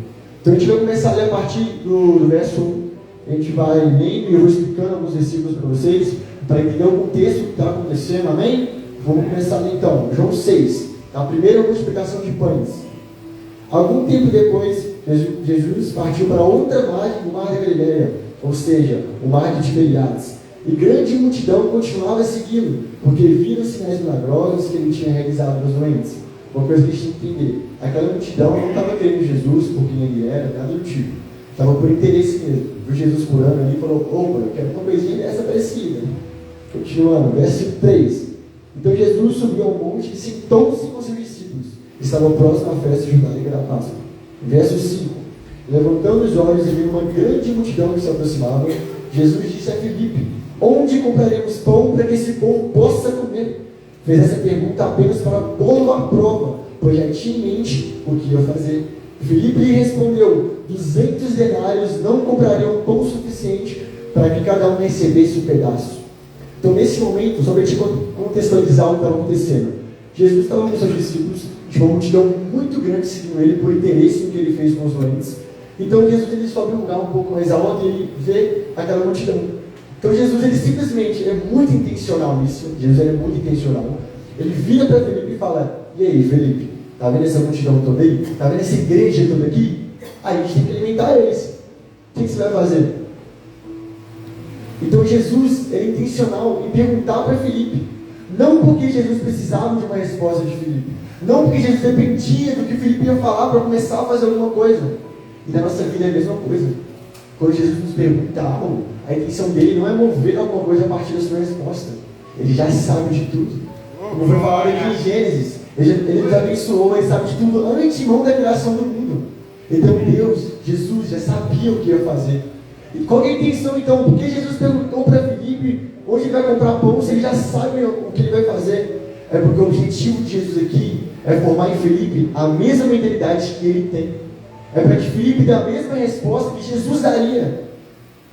Então a gente vai começar a ler a partir do verso 1. A gente vai lendo e eu vou explicando alguns versículos para vocês, para entender o contexto que está acontecendo, amém? Vamos começar a ler então, João 6, a primeira multiplicação de pães. Algum tempo depois, Jesus partiu para outra margem do mar da Galileia, ou seja, o mar de Tiberíades. E grande multidão continuava a segui-lo, porque viram os sinais milagrosos que ele tinha realizado nos doentes. Uma coisa que a gente tem que entender: aquela multidão não estava querendo Jesus por quem ele era, nada do tipo. Estava por interesse mesmo. Viu Jesus curando ali e falou: opa, eu quero uma coisinha dessa parecida. Continuando, verso 3. Então Jesus subiu ao monte e sentou-se com seus discípulos. Estava próximo à festa judaica da Páscoa. Verso 5. Levantando os olhos e vendo uma grande multidão que se aproximava, Jesus disse a Filipe: onde compraremos pão para que esse povo possa comer? Fez essa pergunta apenas para pô-lo à prova, pois já tinha em mente o que ia fazer. Filipe lhe respondeu: 200 denários não comprariam pão suficiente para que cada um recebesse um pedaço. Então, nesse momento, só para te contextualizar o que estava acontecendo, Jesus estava com seus discípulos, tinha uma multidão muito grande seguindo ele por interesse no que ele fez com os doentes. Então, Jesus ele sobe um lugar um pouco mais alto e ele vê aquela multidão. Então, Jesus ele simplesmente é muito intencional nisso. Jesus ele é muito intencional. Ele vira para Felipe e fala: e aí, Felipe, está vendo essa multidão toda aí? Está vendo essa igreja toda aqui? Aí a gente tem que alimentar eles. O que você vai fazer? Então Jesus é intencional em perguntar para Filipe, não porque Jesus precisava de uma resposta de Filipe, não porque Jesus dependia do que Filipe ia falar para começar a fazer alguma coisa. E na nossa vida é a mesma coisa. Quando Jesus nos pergunta algo, a intenção dele não é mover alguma coisa a partir da sua resposta. Ele já sabe de tudo. Como foi falado aqui em Gênesis, ele nos abençoou, ele sabe de tudo antemão da criação do mundo. Então Deus, Jesus, já sabia o que ia fazer. E qual é a intenção então? Por que Jesus perguntou para Filipe onde ele vai comprar pão se ele já sabe o que ele vai fazer? É porque o objetivo de Jesus aqui é formar em Filipe a mesma mentalidade que ele tem. É para que Filipe dê a mesma resposta que Jesus daria.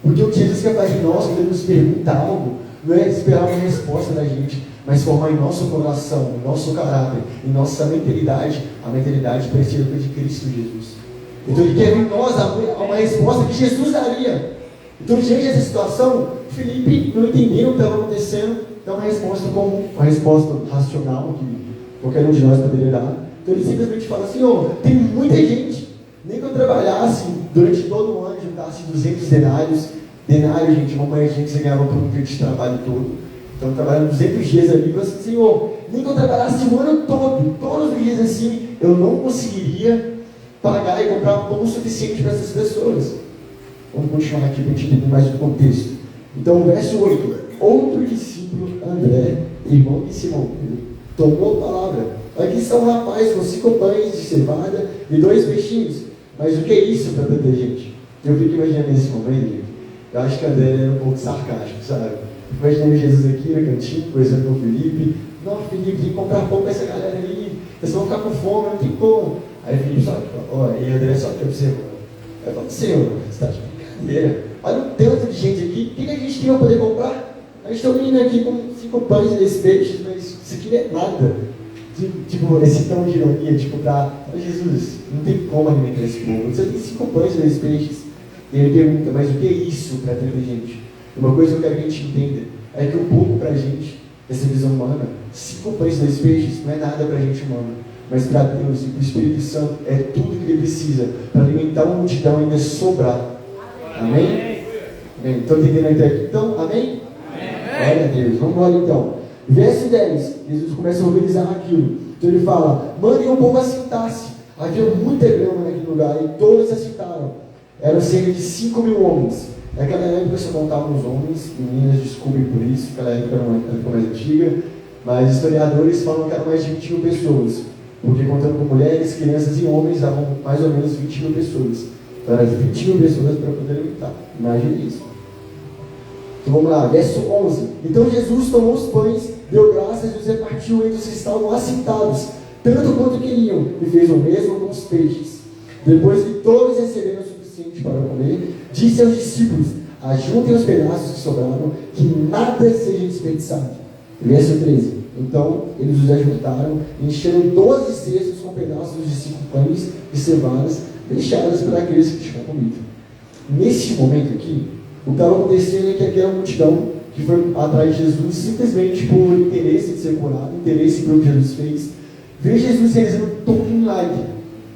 Porque o que Jesus quer fazer em nós, quando ele nos pergunta algo, não é esperar uma resposta da gente, mas formar em nosso coração, em nosso caráter, em nossa mentalidade, a mentalidade parecida com a de Cristo Jesus. Então ele quer em nós uma resposta que Jesus daria. Então, diante dessa situação, Filipe não entendeu o que estava acontecendo, dá uma resposta comum, uma resposta racional que qualquer um de nós poderia dar. Então ele simplesmente fala assim: tem muita gente, nem que eu trabalhasse durante todo o ano, juntasse 200 denários. Denário, gente, uma moedinha que você ganhava por um dia de trabalho todo. Então trabalhando 200 dias ali, eu assim: Senhor, nem que eu trabalhasse o ano todo, todos os dias assim, eu não conseguiria pagar e comprar pão suficiente para essas pessoas. Vamos continuar aqui para a gente entender mais o contexto. Então, verso 8. Outro discípulo, André, irmão de Simão, tomou a palavra. Aqui está um rapaz com 5 pães de cevada e 2 peixinhos. Mas o que é isso para tanta gente? Eu fico imaginando esse momento, gente. Eu acho que André era um pouco sarcástico, sabe? Imaginando Jesus aqui no cantinho, conversando com o Felipe. Não, Felipe, tem que comprar pão para essa galera ali. Eles vão ficar com fome, não tem pão. Aí o Felipe só, e André só que observando. Eu falo: Senhor, você está de brincadeira? Olha o tanto de gente aqui, o que a gente tem para poder comprar? A gente está vindo aqui com 5 pães e 2 peixes, mas isso aqui não é nada. Tipo, esse tom de ironia, tipo, Jesus, não tem como alimentar esse povo. Você tem 5 pães e 2 peixes. E ele pergunta: mas o que é isso para tanta gente? Uma coisa que eu quero que a gente entenda é que um pouco para a gente, essa visão humana, 5 pães e 2 peixes não é nada para a gente humana. Mas para Deus e para o Espírito Santo é tudo que ele precisa para alimentar uma multidão e ainda sobrar. Amém? Amém. Estão entendendo até aqui? Então, amém? Glória a Deus. Vamos lá então. Verso 10. Jesus começa a organizar aquilo. Então ele fala: mandem o povo assentar-se. Havia muita grama naquele lugar e todos se assentaram. Eram cerca de 5.000 homens. Naquela época só contavam os homens. Meninas, desculpem por isso, aquela época era uma época mais antiga. Mas historiadores falam que eram mais de 20.000 pessoas. Porque contando com mulheres, crianças e homens, davam mais ou menos 20.000 pessoas. Então eram 20.000 pessoas para poder alimentar. Imagine isso. Então vamos lá, verso 11. Então Jesus tomou os pães, deu graças e os repartiu entre os que estavam assentados, tanto quanto queriam, e fez o mesmo com os peixes. Depois que todos receberam o suficiente para comer, disse aos discípulos: ajuntem os pedaços que sobraram, que nada seja desperdiçado. Verso 13. Então eles os ajuntaram e encheram 12 cestos com pedaços de 5 pães e cevadas, deixadas para aqueles que tinham comido. Neste momento aqui, o que estava acontecendo é que aquela multidão que foi atrás de Jesus, simplesmente por interesse de ser curado, interesse pelo que Jesus fez, viu Jesus realizando todo um milagre.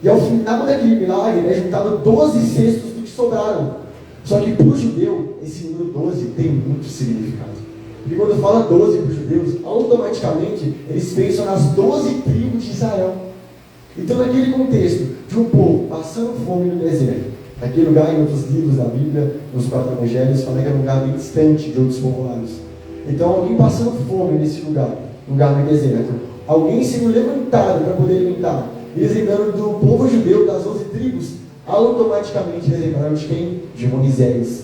E ao final daquele milagre, juntaram 12 cestos do que sobraram. Só que para o judeu, esse número 12 tem muito significado. Porque quando fala 12 para os judeus, automaticamente eles pensam nas 12 tribos de Israel. Então, naquele contexto de um povo passando fome no deserto, naquele lugar, em outros livros da Bíblia, nos 4 evangelhos, fala que era um lugar bem distante de outros povoados. Então, alguém passando fome nesse lugar no deserto, alguém sendo levantado para poder alimentar, eles lembrando do povo judeu, das 12 tribos, automaticamente eles lembraram de quem? De Moisés.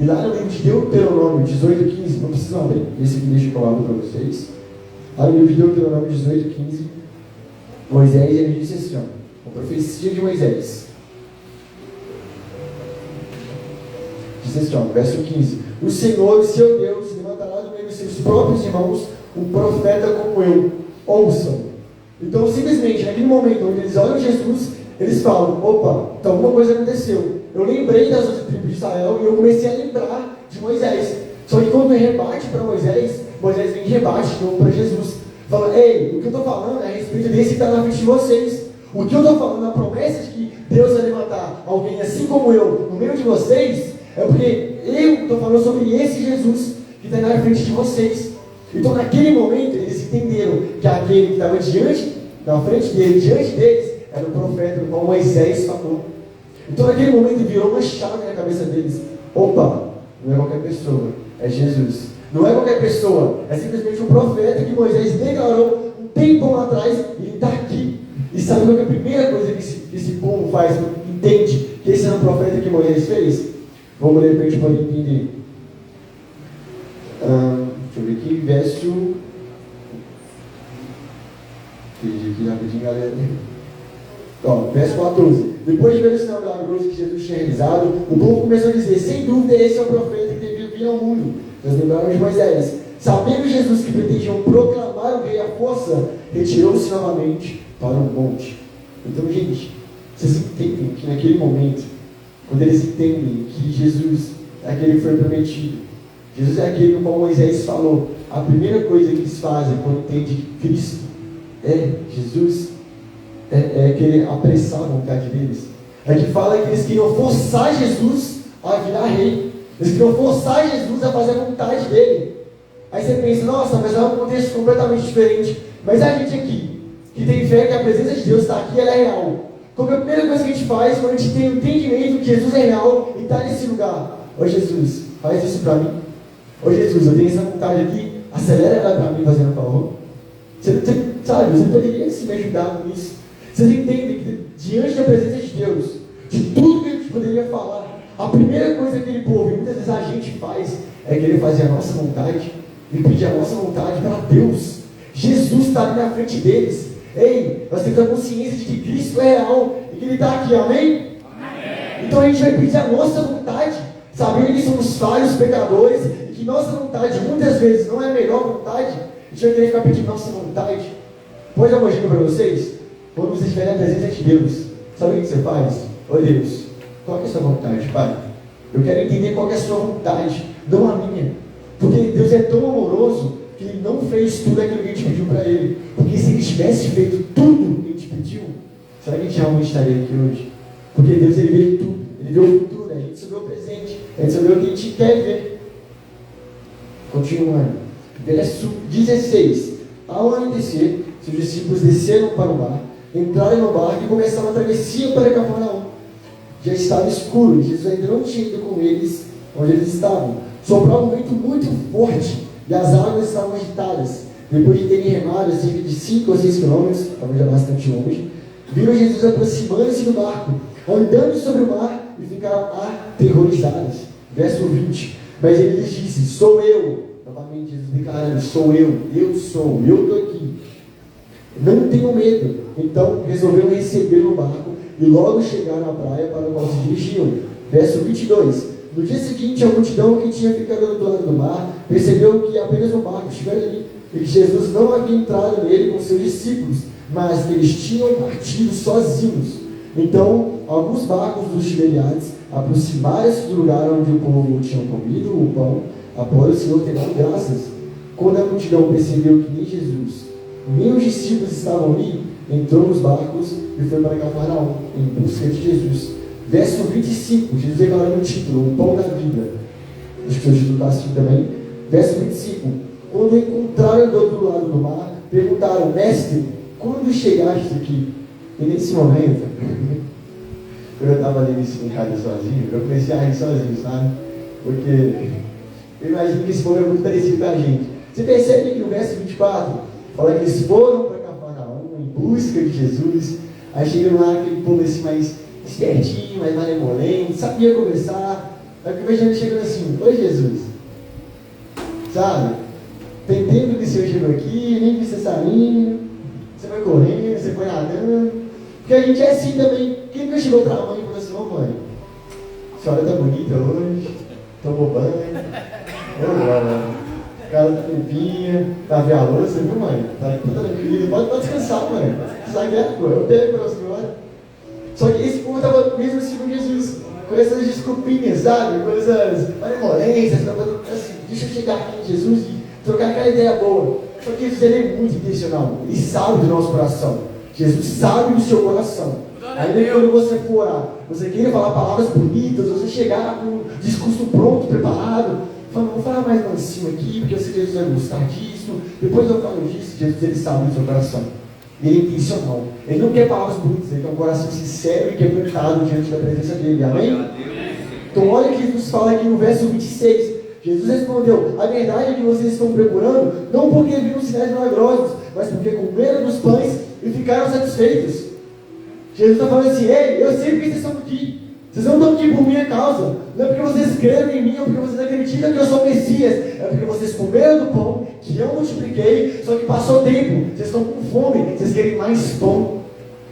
E lá no livro de Deuteronômio 18:15, não precisam abrir, esse aqui deixa eu abrir para vocês. Lá no livro de Deuteronômio 18:15, Moisés, ele disse assim, ó, a profecia de Moisés. Diz assim, ó, verso 15: o Senhor, seu Deus, levantará do meio dos seus próprios irmãos um profeta como eu. Ouçam. Então, simplesmente, naquele momento onde eles olham Jesus, eles falam, opa, então alguma coisa aconteceu. Eu lembrei das outras tribos de Israel e eu comecei a lembrar de Moisés. Só que quando rebate para Moisés, Moisés vem e rebate de novo para Jesus. Fala, ei, o que eu estou falando é a respeito desse que está na frente de vocês. O que eu estou falando, a promessa de que Deus vai levantar alguém assim como eu no meio de vocês, é porque eu estou falando sobre esse Jesus que está na frente de vocês. Então, naquele momento, eles entenderam que aquele que estava na frente dele, diante deles, era o profeta, do qual Moisés falou. Então, naquele momento, virou uma chave na cabeça deles. Opa, não é qualquer pessoa, é Jesus. Não é qualquer pessoa, é simplesmente um profeta que Moisés declarou um tempão atrás e ele está aqui. E sabe qual é a primeira coisa que esse povo faz, entende que esse era um profeta que Moisés fez? Vamos ler para a gente poder entender. Deixa eu ver aqui, verso. Perdi aqui rapidinho, galera. Ó, verso 14. Depois de ver o sinal milagroso que Jesus tinha realizado, o povo começou a dizer: sem dúvida, esse é o profeta que devia vir ao mundo. Nós lembramos de Moisés. Sabendo Jesus que pretendiam proclamar o rei à força, retirou-se novamente para o monte. Então, gente, vocês entendem que naquele momento, quando eles entendem que Jesus é aquele que foi prometido, Jesus é aquele no qual Moisés falou, a primeira coisa que eles fazem quando entendem que Cristo é Jesus, é querer apressar a vontade deles. É que fala que eles queriam forçar Jesus a virar rei. Eles queriam forçar Jesus a fazer a vontade dele. Aí você pensa, nossa, mas é um contexto completamente diferente. Mas a gente aqui, que tem fé que a presença de Deus está aqui, ela é real. Qual é a primeira coisa que a gente faz quando a gente tem o entendimento que Jesus é real e está nesse lugar? Ô Jesus, faz isso para mim. Ô Jesus, eu tenho essa vontade aqui, acelera ela para mim, fazendo um favor. Você poderia se me ajudar nisso. Vocês entendem que diante da presença de Deus, de tudo que a gente poderia falar, a primeira coisa que aquele povo, e muitas vezes a gente faz, é querer fazer a nossa vontade e pedir a nossa vontade para Deus. Jesus está ali na frente deles. Ei, nós temos a consciência de que Cristo é real e que Ele está aqui, amém? Amém? Então a gente vai pedir a nossa vontade, sabendo que somos falhos, pecadores, e que nossa vontade muitas vezes não é a melhor vontade. A gente vai querer ficar pedindo nossa vontade. Pode dar uma dica para vocês? Quando você estiver na presença de Deus, sabe o que você faz? Ô Deus, qual é a sua vontade, Pai? Eu quero entender qual é a sua vontade, não a minha. Porque Deus é tão amoroso que Ele não fez tudo aquilo que a gente pediu para Ele. Porque se Ele tivesse feito tudo que a gente pediu, será que a gente realmente estaria aqui hoje? Porque Deus, Ele vê tudo. Ele vê o futuro, a gente só vê o presente. A gente só vê o que a gente quer ver. Continuando. Verso 16. Ao anoitecer, seus discípulos desceram para o mar, entraram no barco e começaram a travessia para Cafarnaum. Já estava escuro, Jesus ainda não tinha ido com eles onde eles estavam. Soprava um vento muito forte e as águas estavam agitadas. Depois de terem remado cerca de 5 ou 6 quilômetros, talvez já bastante longe, viram Jesus aproximando-se do barco, andando sobre o mar e ficaram aterrorizados. Verso 20. Mas ele lhes disse: sou eu. Novamente Jesus declarando: sou eu estou aqui. Não tenham medo. Então resolveram receber no barco e logo chegaram à praia para a qual se dirigiam. Verso 22. No dia seguinte, a multidão que tinha ficado do lado do mar percebeu que apenas um barco estivera ali e que Jesus não havia entrado nele com seus discípulos, mas que eles tinham partido sozinhos. Então, alguns barcos dos tiberiados aproximaram-se do lugar onde o povo tinha comido o pão, após o Senhor ter dado graças. Quando a multidão percebeu que nem Jesus, nem os discípulos estavam ali, entrou nos barcos e foi para Cafarnaum em busca de Jesus. Verso 25, Jesus declara no título, o pão da vida. Acho que o seu título está assim também. Verso 25. Quando encontraram do outro lado do mar, perguntaram, mestre, quando chegaste aqui? E nesse momento, eu estava ali em casa sozinho, eu comecei a rir sozinho, sabe? Porque eu imagino que esse povo é muito parecido com a gente. Você percebe que no verso 24, fala que eles foram para Cafarnaum em busca de Jesus. Aí chegam lá aquele povo assim mais espertinho, mais malemolente, sabia conversar. Aí eu imagino chegando assim, oi Jesus, sabe? Tem tempo que o Senhor chegou aqui, nem que você saindo, você foi correndo, você foi nadando. Porque a gente é assim também. Quem nunca chegou para a mãe e falou assim, ô mãe, a senhora tá bonita hoje, tomou banho, o cara tá limpinha, tá vendo a louça, viu mãe? Tá tudo tranquilo, pode descansar, mãe. Sai dentro, eu pego para a senhora. Só que esse povo estava mesmo assim com Jesus, com essas desculpinhas, sabe? Com essas malemolências, assim, deixa eu chegar aqui em Jesus e trocar aquela ideia boa. Só que Jesus, ele é muito intencional, ele sabe do nosso coração. Jesus sabe do seu coração. Ainda quando você for orar, você queira falar palavras bonitas, você chegar com um discurso pronto, preparado, falando, vou falar mais mansinho aqui, porque eu sei que Jesus vai gostar disso, depois eu falo disso. Jesus, ele sabe do seu coração. Ele é intencional. Ele não quer palavras bonitas, ele quer um coração sincero e quebrantado diante da presença dele. Amém? Então olha o que Jesus fala aqui no verso 26. Jesus respondeu, a verdade é que vocês estão procurando, não porque viram sinais milagrosos, mas porque comeram dos pães e ficaram satisfeitos. Jesus está falando assim, ei, eu sei porque vocês estão aqui. Vocês não estão aqui por minha causa. Não é porque vocês creem em mim, ou porque vocês acreditam que eu sou o Messias. É porque vocês comeram do pão que eu multipliquei, só que passou tempo. Vocês estão com fome, vocês querem mais pão.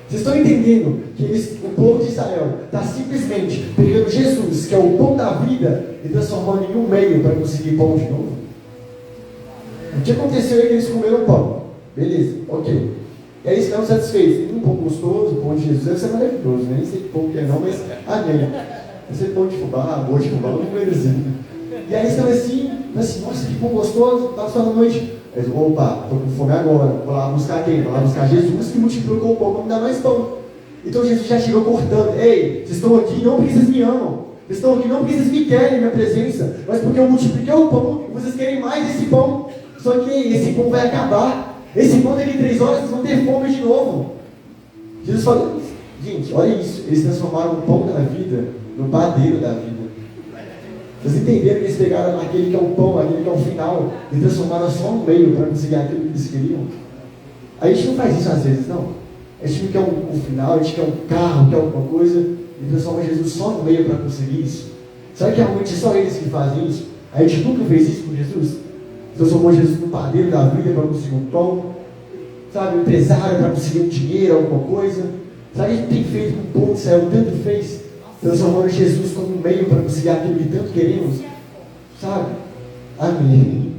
Vocês estão entendendo que o povo de Israel está simplesmente pegando Jesus, que é o pão da vida, e transformando em um meio para conseguir pão de novo? O que aconteceu é que eles comeram pão. Beleza, ok. E aí eles ficaram satisfeitos. Um pão gostoso, o pão de Jesus deve ser maravilhoso, né? Nem sei que pão que é não, mas amém. Deve ser pão de fubá, boa de fubá, não conheço. E aí eles estão assim, nossa, que pão gostoso, está só na noite. Eles, opa, estou com fome agora, vou lá buscar quem? Vou lá buscar Jesus que multiplicou o pão para me dar mais pão. Então Jesus já chegou cortando, ei, vocês estão aqui não porque vocês me amam, vocês estão aqui não porque vocês me querem, minha presença, mas porque eu multipliquei o pão e vocês querem mais desse pão. Só que esse pão vai acabar. Esse pão daqui 3 horas vocês vão ter fome de novo. Jesus falou, gente, olha isso, eles transformaram o pão da vida no padeiro da vida. Vocês entenderam que eles pegaram aquele que é o pão, aquele que é o final, e transformaram só um meio para conseguir aquilo que eles queriam? A gente não faz isso às vezes, não. A gente não quer um final, a gente quer um carro, quer alguma coisa, e transforma Jesus só no meio para conseguir isso. Sabe que realmente é só eles que fazem isso? A gente nunca fez isso com Jesus. Transformou Jesus no padeiro da vida para conseguir um pão, sabe, um empresário para conseguir um dinheiro, alguma coisa. Sabe, a gente tem feito com o povo de Israel, tanto fez, transformando Jesus como um meio para conseguir aquilo que tanto queremos, sabe? Amém.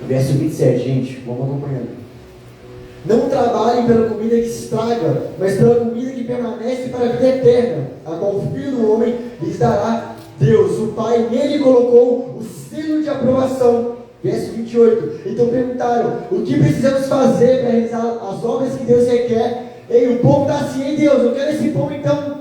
Verso 27, gente, vamos acompanhando. Não trabalhem pela comida que se estraga, mas pela comida que permanece para a vida eterna, a qual o Filho do Homem lhes dará. Deus, o Pai, nele colocou o selo de aprovação. Verso 28. Então perguntaram, o que precisamos fazer para realizar as obras que Deus requer? Ei, o povo está assim, ei Deus, eu quero esse pão então.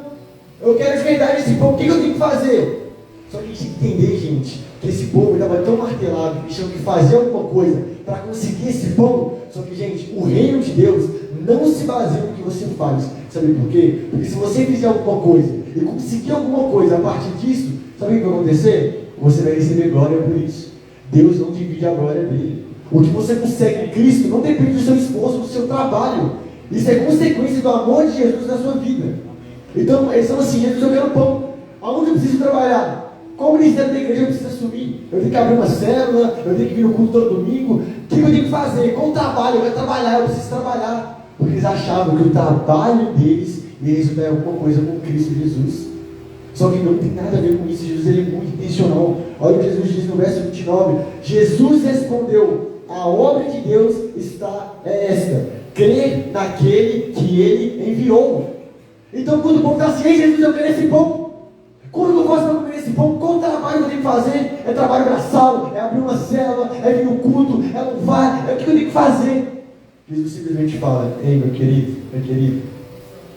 Eu quero de verdade esse pão, o que eu tenho que fazer? Só que a gente tem que entender, gente, que esse povo estava tão martelado, que tinham que fazer alguma coisa para conseguir esse pão. Só que, gente, o reino de Deus não se baseia no que você faz. Sabe por quê? Porque se você fizer alguma coisa e conseguir alguma coisa a partir disso, sabe o que vai acontecer? Você vai receber glória por isso. Deus não divide a glória dele. O que você consegue em Cristo não depende do seu esforço, do seu trabalho. Isso é consequência do amor de Jesus na sua vida. Então, eles falam assim, Jesus, eu quero pão. Aonde eu preciso trabalhar? Qual ministério da igreja eu preciso assumir? Eu tenho que abrir uma célula, eu tenho que vir no culto todo domingo. O que eu tenho que fazer? Qual trabalho? Eu quero trabalhar, eu preciso trabalhar. Porque eles achavam que o trabalho deles ia resultar em alguma coisa com Cristo Jesus. Só que não tem nada a ver com isso. Jesus, ele é muito intencional. Olha o que Jesus diz no verso 29. Jesus respondeu, a obra de Deus é esta, crer naquele que ele enviou. Então quando o povo está assim, Jesus, eu quero esse pão. Quando eu posso para comer esse pão, qual trabalho eu tenho que fazer? É trabalho braçal, é abrir uma célula, é vir no culto, é louvar, é o que eu tenho que fazer. Jesus simplesmente fala: ei, meu querido,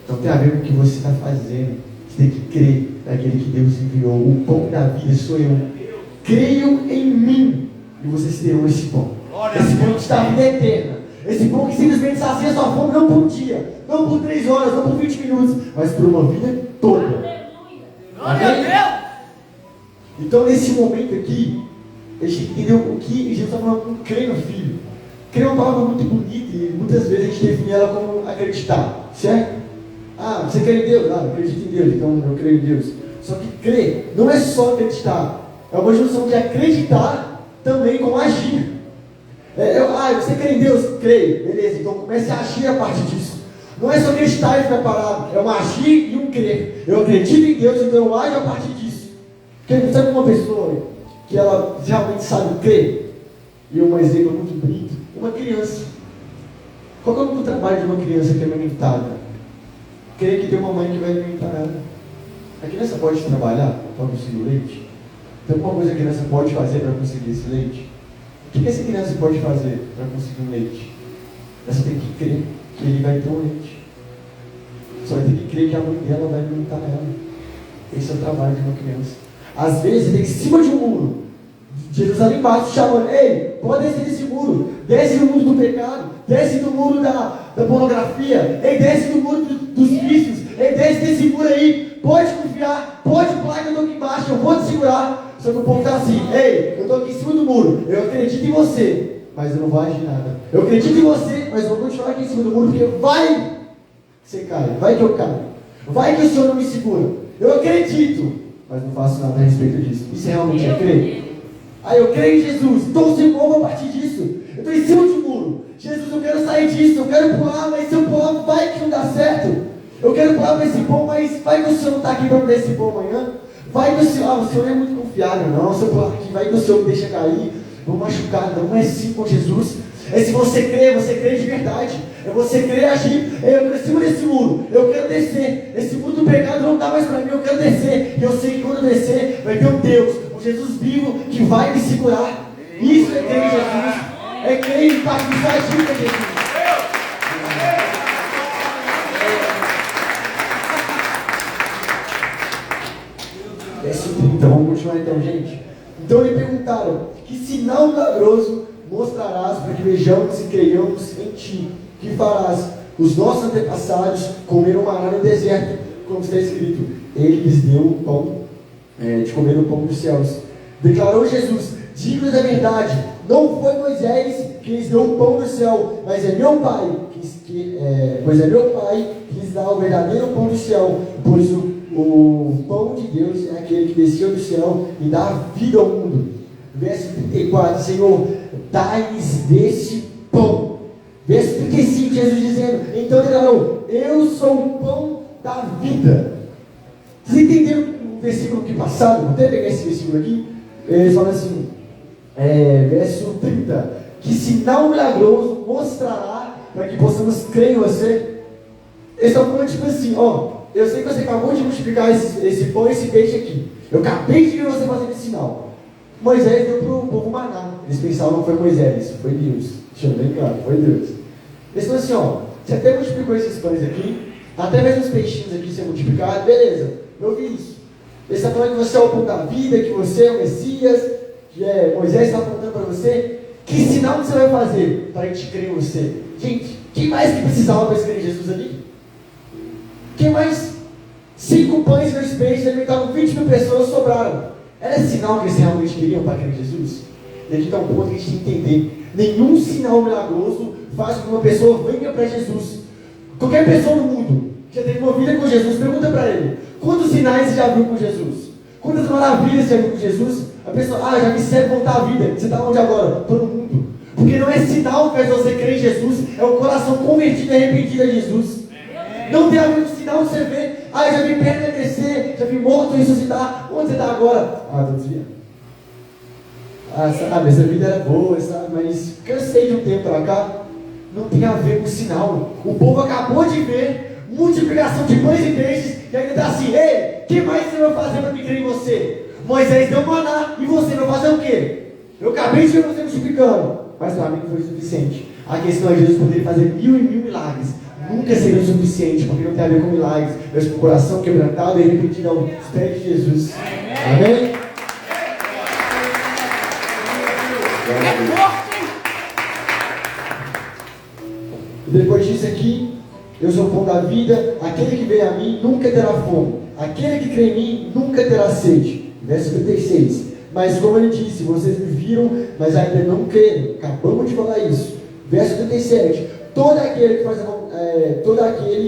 não tem a ver com o que você está fazendo. Você tem que crer naquele que Deus enviou. O pão da vida sou eu. Creiam em mim e vocês terão esse pão. Esse pão que está a vida eterna. Esse pão que simplesmente sacia sua fome não por um dia, não por 3 horas, não por 20 minutos, mas por uma vida toda. Amém? Então, nesse momento aqui, a gente entendeu o que Jesus está falando com crer no Filho. Crer é uma palavra muito bonita e muitas vezes a gente define ela como acreditar, certo? Ah, você crê em Deus? Ah, eu acredito em Deus, então eu creio em Deus. Só que crer não é só acreditar, é uma junção de acreditar também com agir. Você crê em Deus? Creio, beleza, então comece a agir a partir disso. Não é só acreditar e ficar parado, é um agir e um crer. Eu acredito em Deus, então eu ajo a partir disso. Porque sabe uma pessoa que ela realmente sabe crer? E um exemplo muito bonito, uma criança. Qual é o nome do trabalho de uma criança que é amamentada? Crer que tem uma mãe que vai alimentar ela. A criança pode trabalhar para conseguir o leite? Tem alguma coisa que a criança pode fazer para conseguir esse leite? O que essa criança pode fazer para conseguir um leite? Ela tem que crer que ele vai ter um leite. Só vai ter que crer que a mãe dela vai alimentar ela. Esse é o trabalho de uma criança. Às vezes, ele tem em cima de um muro. Jesus ali embaixo chamando: ei, pode descer desse muro. Desce do muro do pecado. Desce do muro da pornografia. Ei, desce do muro dos vícios. Ei, desce desse muro aí. Pode confiar. Pode pular que eu estou aqui embaixo. Eu vou te segurar. Só que o povo está assim: ei, eu estou aqui em cima do muro. Eu acredito em você, mas eu não vou agir nada. Eu acredito em você, mas eu vou continuar aqui em cima do muro, porque vai que você cai. Vai que eu caio. Vai que o Senhor não me segura. Eu acredito, mas não faço nada a respeito disso. Isso realmente é crer? Eu creio em Jesus, então se mova a partir disso. Eu estou em cima de um muro. Jesus, eu quero sair disso, eu quero pular, mas se eu pular, vai que não dá certo. Eu quero pular para esse pão, mas vai que o Senhor não está aqui para me dar esse pão amanhã. Vai que o Senhor não é muito confiável, não. Se eu pular aqui, vai que o Senhor me deixa cair, vou machucar. Não é assim com Jesus. É se você crê de verdade. É você crer e agir. Eu estou em cima desse muro, eu quero descer. Esse muro do pecado não dá mais para mim, eu quero descer. E eu sei que quando eu descer, vai ter um Deus, um Jesus vivo, que vai me segurar. Isso é crer em Jesus. É crer em agir para Jesus. Então vamos continuar então, gente. Então lhe perguntaram: que sinal milagroso mostrarás para que vejamos e creiamos em ti? Que farás? Os nossos antepassados comeram maná no deserto, como está escrito: ele lhes deu o pão de comer o pão dos céus. Declarou Jesus: digo da verdade, não foi Moisés que lhes deu o pão do céu, mas é meu Pai que lhes dá o verdadeiro pão do céu, pois o pão de Deus é aquele que desceu do céu e dá vida ao mundo. Verso 34, Senhor, dai-lhes desse pão. Verso 35, Jesus dizendo: então declarou: eu sou o pão da vida. Vocês entenderam o versículo que passaram? Vou até pegar esse versículo aqui. Eles falam assim, verso 30: que sinal milagroso mostrará para que possamos crer em você. Eles estão falando tipo assim: eu sei que você acabou de multiplicar esse pão e esse peixe aqui. Eu acabei de ver você fazendo esse sinal. Moisés deu para o povo maná. Eles pensavam que foi Moisés, foi Deus. Deixa bem claro, foi Deus. Eles falaram assim: você até multiplicou esses pães aqui, até mesmo os peixinhos aqui ser multiplicados, beleza, eu vi isso. Eles estão falando que você é o pão da vida, que você é o Messias, que Moisés está apontando para você. Que sinal que você vai fazer para a gente crer em você? Gente, quem mais que precisava para crer em Jesus ali? Quem mais? 5 pães e 2 peixes alimentaram 20 mil pessoas, sobraram. Era sinal que eles realmente queriam para crer em Jesus? E aqui está um ponto que a gente tem que entender: nenhum sinal milagroso faz com que uma pessoa venha para Jesus. Qualquer pessoa no mundo que já teve uma vida com Jesus, pergunta para ele: quantos sinais você já viu com Jesus? Quantas maravilhas você já viu com Jesus? A pessoa: já me serve voltar à vida. Você está onde agora? Estou no mundo. Porque não é sinal que faz você crer em Jesus, é o coração convertido e arrependido a Jesus. Não tem a ver com sinal que você vê: já vi perna descer, já vi morto ressuscitar. Onde você está agora? Estou desviando. Sabe, essa vida era boa, sabe, mas cansei de um tempo para cá. Não tem a ver com sinal. O povo acabou de ver multiplicação de pães e peixes e ainda está assim: ei, o que mais você vai fazer para me crer em você? Moisés deu maná e você vai fazer o quê? Eu acabei de ver você multiplicando, mas para mim não foi suficiente. A questão é Jesus poderia fazer 1000 e 1000 milagres. Nunca seria o suficiente, porque não tem a ver com milagres. Mas com o coração quebrantado e arrependido aos pés de Jesus. Amém? E depois disso aqui, eu sou o pão da vida, aquele que vem a mim nunca terá fome, aquele que crê em mim nunca terá sede. Verso 36. Mas como ele disse, vocês me viram, mas ainda não creram. Acabamos de falar isso. Verso 37. Todo aquele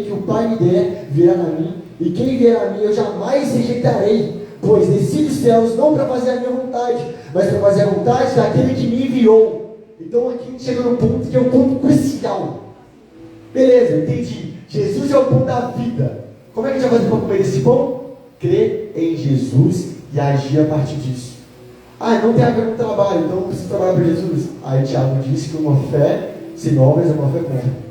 que o Pai me der, virá a mim, e quem vier a mim eu jamais rejeitarei, pois desci dos céus não para fazer a minha vontade, mas para fazer a vontade daquele que me enviou. Então aqui a gente chega num ponto que é um ponto crucial. Beleza, entendi. Jesus é o pão da vida. Como é que a gente vai fazer para comer esse pão? Crer em Jesus e agir a partir disso. Não tem a ver com o trabalho, então não precisa trabalhar para Jesus. Aí Tiago disse que uma fé sem obras é uma fé morta.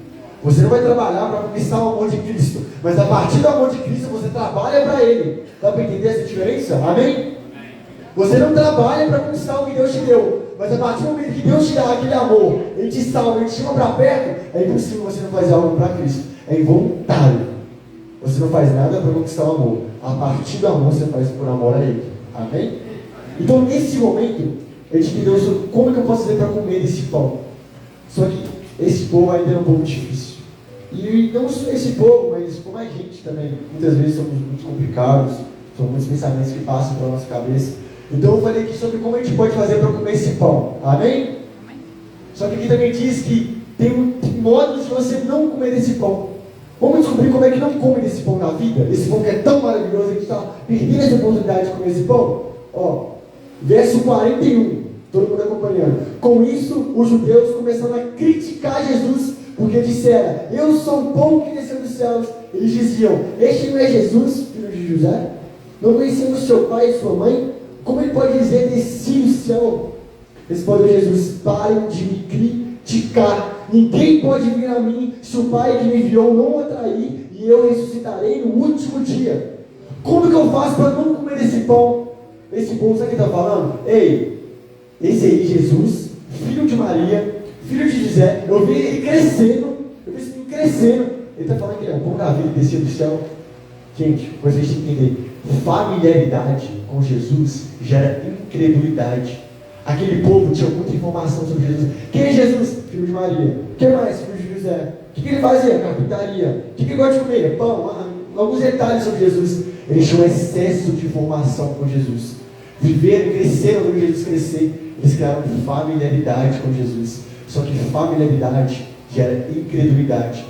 Você não vai trabalhar para conquistar o amor de Cristo, mas a partir do amor de Cristo você trabalha para Ele. Dá para entender essa diferença? Amém? Você não trabalha para conquistar o que Deus te deu, mas a partir do momento que Deus te dá aquele amor, Ele te salva, Ele te chama para perto, é impossível você não fazer algo para Cristo. É involuntário. Você não faz nada para conquistar o amor. A partir do amor você faz por amor a Ele. Amém? Então nesse momento, a gente entendeu sobre como é que eu posso fazer para comer esse pão. Só que esse povo ainda é um pouco difícil. E não só esse povo, mas como a gente também. Muitas vezes somos muito complicados, são muitos pensamentos que passam pela nossa cabeça. Então eu falei aqui sobre como a gente pode fazer para comer esse pão. Amém? Só que aqui também diz que tem modos de você não comer esse pão. Vamos descobrir como é que não come desse pão na vida. Esse pão que é tão maravilhoso, a gente está perdendo essa oportunidade de comer esse pão. Verso 41. Todo mundo acompanhando. Com isso, os judeus começaram a criticar Jesus, porque disseram: eu sou o pão que desceu dos céus. Eles diziam: este não é Jesus, filho de José? Não conhecemos seu pai e sua mãe? Como ele pode dizer desci do céu? Respondeu Jesus: parem de me criticar. Ninguém pode vir a mim se o Pai que me enviou não o atrair, e eu ressuscitarei no último dia. Como que eu faço para não comer esse pão? Esse pão, sabe o que está falando? Ei, esse aí, Jesus, filho de Maria, filho de José, eu vi ele crescendo, Ele está falando que ele é o pão da vida descido do céu. Gente, vocês têm que entender: familiaridade com Jesus gera incredulidade. Aquele povo tinha muita informação sobre Jesus. Quem é Jesus? Filho de Maria. Quem mais? Filho de José. O que ele fazia? Carpintaria. O que ele gosta de comer? Pão. Alguns detalhes sobre Jesus. Eles tinham excesso de informação com Jesus. Viveram e cresceram no Jesus crescer. Eles criaram familiaridade com Jesus. Só que familiaridade gera incredulidade.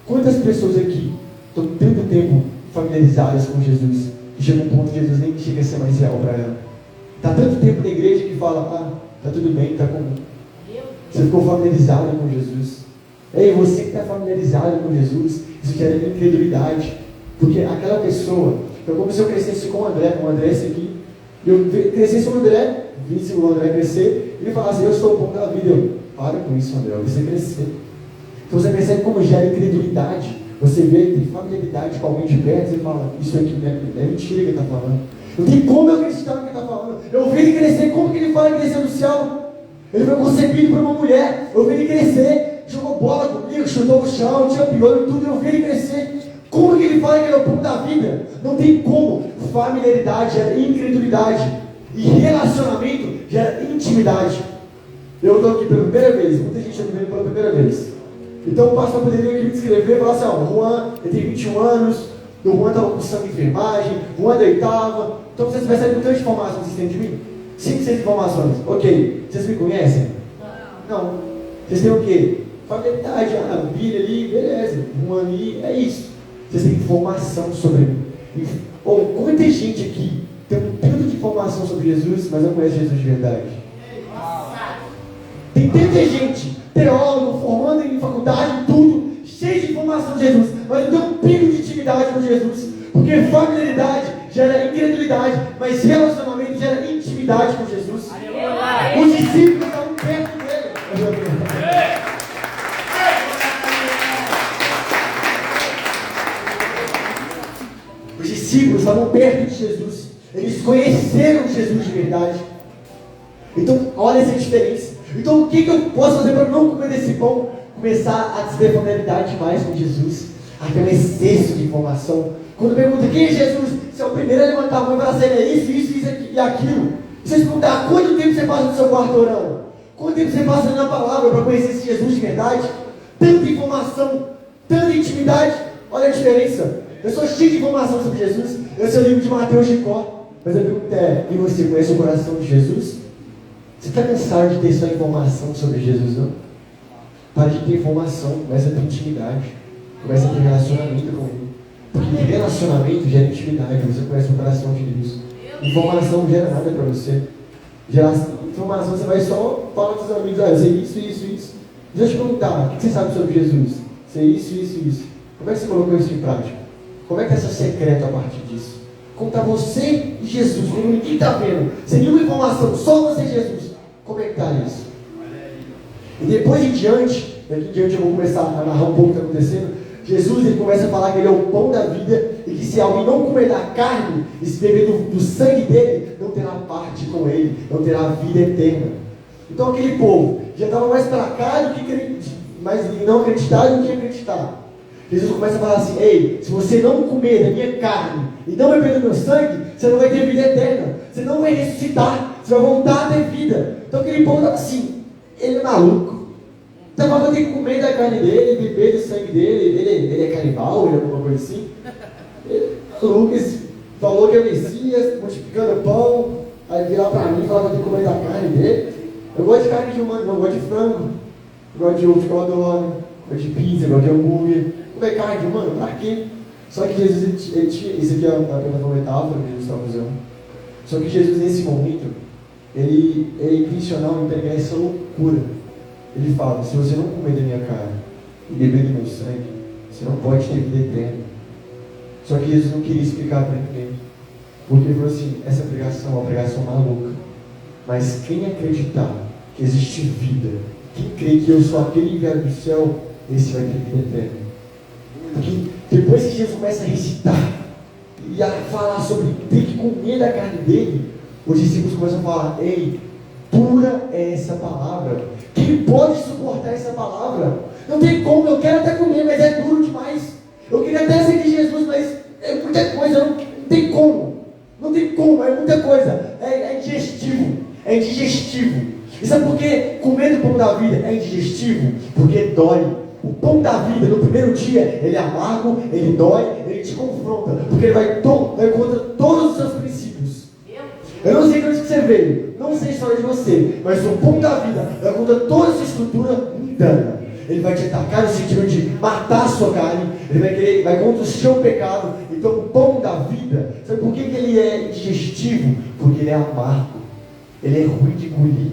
Quantas pessoas aqui estão tanto tempo familiarizadas com Jesus que chega um ponto que Jesus nem chega a ser mais real para ela? Está tanto tempo na igreja que fala: está tudo bem, está comum. Você ficou familiarizado com Jesus. Ei, você que está familiarizado com Jesus, isso gera incredulidade. Porque aquela pessoa, foi como se eu crescesse com o André esse aqui, eu crescesse com o André, visse o André crescer, e ele falasse: eu sou o pão da vida. Eu: para com isso, André, você crescer. Então você percebe como gera incredulidade. Você vê, tem familiaridade com alguém de perto, e fala: isso aqui não é mentira que ele está falando. Não tem como eu acreditar no que ele está falando. Eu vi ele crescer. Como que ele fala que desceu do céu? Ele foi concebido por uma mulher. Eu vi ele crescer. Jogou bola comigo, chutou o chão, tinha piolho, tudo. Eu vi ele crescer. Como que ele fala que ele é o pão da vida? Não tem como. Familiaridade gera incredulidade. E relacionamento gera intimidade. Eu estou aqui pela primeira vez. Muita gente está me vendo pela primeira vez. Então o pastor poderia aqui me descrever e falar assim: o Juan, ele tem 21 anos. O Juan estava cursando enfermagem. O Juan deitava. Então vocês percebem o tanto de informações que vocês têm de mim? 5, 6 informações. Ok. Vocês me conhecem? Não. Vocês têm o quê? Familiaridade. Bíblia ali, beleza. Um ali, é isso. Vocês têm informação sobre mim. Quanta gente aqui tem um tanto de informação sobre Jesus, mas não conhece Jesus de verdade? Tem tanta gente, teólogo, formando em faculdade, tudo, cheio de informação de Jesus, mas não tem um pingo de intimidade com Jesus. Porque familiaridade gera incredulidade, mas relacionamento gera intimidade com Jesus. Os discípulos estavam perto dele. Os discípulos estavam perto de Jesus. Eles conheceram Jesus de verdade. Então, olha essa diferença. Então o que eu posso fazer para não comer desse pão? Começar a ter familiaridade mais com Jesus, a ter um excesso de informação. Quando pergunta quem é Jesus, você é o primeiro a levantar a mão e falar assim, é isso e aquilo. E você se perguntar quanto tempo você passa no seu quarto orando? Quanto tempo você passa na palavra para conhecer esse Jesus de verdade? Tanta informação, tanta intimidade. Olha a diferença. Eu sou cheio de informação sobre Jesus. Eu sei o livro de Mateus de cor. Mas a pergunta é, e você conhece o coração de Jesus? Você está cansado de ter só informação sobre Jesus, não? Para de ter informação, começa a ter intimidade. Começa a ter relacionamento com Ele. Porque relacionamento gera intimidade. Você conhece o coração de Deus. Informação não gera nada para você. Informação você vai só falar com seus amigos, eu sei isso. Deixa eu te perguntar, o que você sabe sobre Jesus? Sei isso. Como é que você colocou isso em prática? Como é que é seu secreto a partir disso? Como está você e Jesus? Como ninguém está vendo, sem nenhuma informação, só você e Jesus. Como é que está isso? E depois em diante, daqui em diante eu vou começar a narrar um pouco o que está acontecendo. Jesus ele começa a falar que ele é o pão da vida e que se alguém não comer da carne e se beber do sangue dele, não terá parte com ele, não terá vida eterna. Então aquele povo já estava mais para cá do que mais não acreditar do que acreditar. Jesus começa a falar assim, ei, se você não comer da minha carne e não beber do meu sangue, você não vai ter vida eterna, você não vai ressuscitar, você vai voltar a ter vida. Então aquele povo estava assim, ele é maluco. Então agora eu tenho que comer da carne dele, beber do sangue dele, ele é canibal, ele é alguma coisa assim. Lucas falou que é Messias, multiplicando pão, aí virar para mim e falar que eu tenho que comer da carne dele. Eu gosto de carne de humano, não, eu gosto de frango, eu gosto de ovo de codorna, eu gosto de pizza, eu gosto de hambúrguer. Comer carne de humano, para quê? Só que Jesus, ele tinha, isso aqui é apenas uma metáfora que Jesus estava usando. Só que Jesus nesse momento, ele é intencional em pegar essa loucura. Ele fala, se você não comer da minha carne e beber do meu sangue, você não pode ter vida eterna. Só que Jesus não queria explicar para ninguém. Porque ele falou assim, essa pregação é uma pregação maluca. Mas quem acreditar que existe vida, quem crê que eu sou aquele enviado do céu, esse vai ter vida eterna. Porque depois que Jesus começa a recitar e a falar sobre ter que comer da carne dele, os discípulos começam a falar, ei, pura é essa palavra. Quem pode suportar essa palavra? Não tem como, eu quero até comer, mas é duro demais. Eu queria até seguir Jesus, mas é muita coisa, não tem como. Não tem como, é muita coisa. É indigestivo. É indigestivo. E sabe por que comer do pão da vida é indigestivo? Porque dói. O pão da vida, no primeiro dia, ele é amargo, ele dói, ele te confronta. Porque ele vai contra todos os seus princípios. Eu não sei de onde você veio, não sei a história de você, mas o pão da vida vai contra toda essa estrutura mundana. Ele vai te atacar no sentido de matar a sua carne, ele vai contra o seu pecado. Então o pão da vida, sabe por que ele é indigestivo? Porque ele é amargo, ele é ruim de engolir.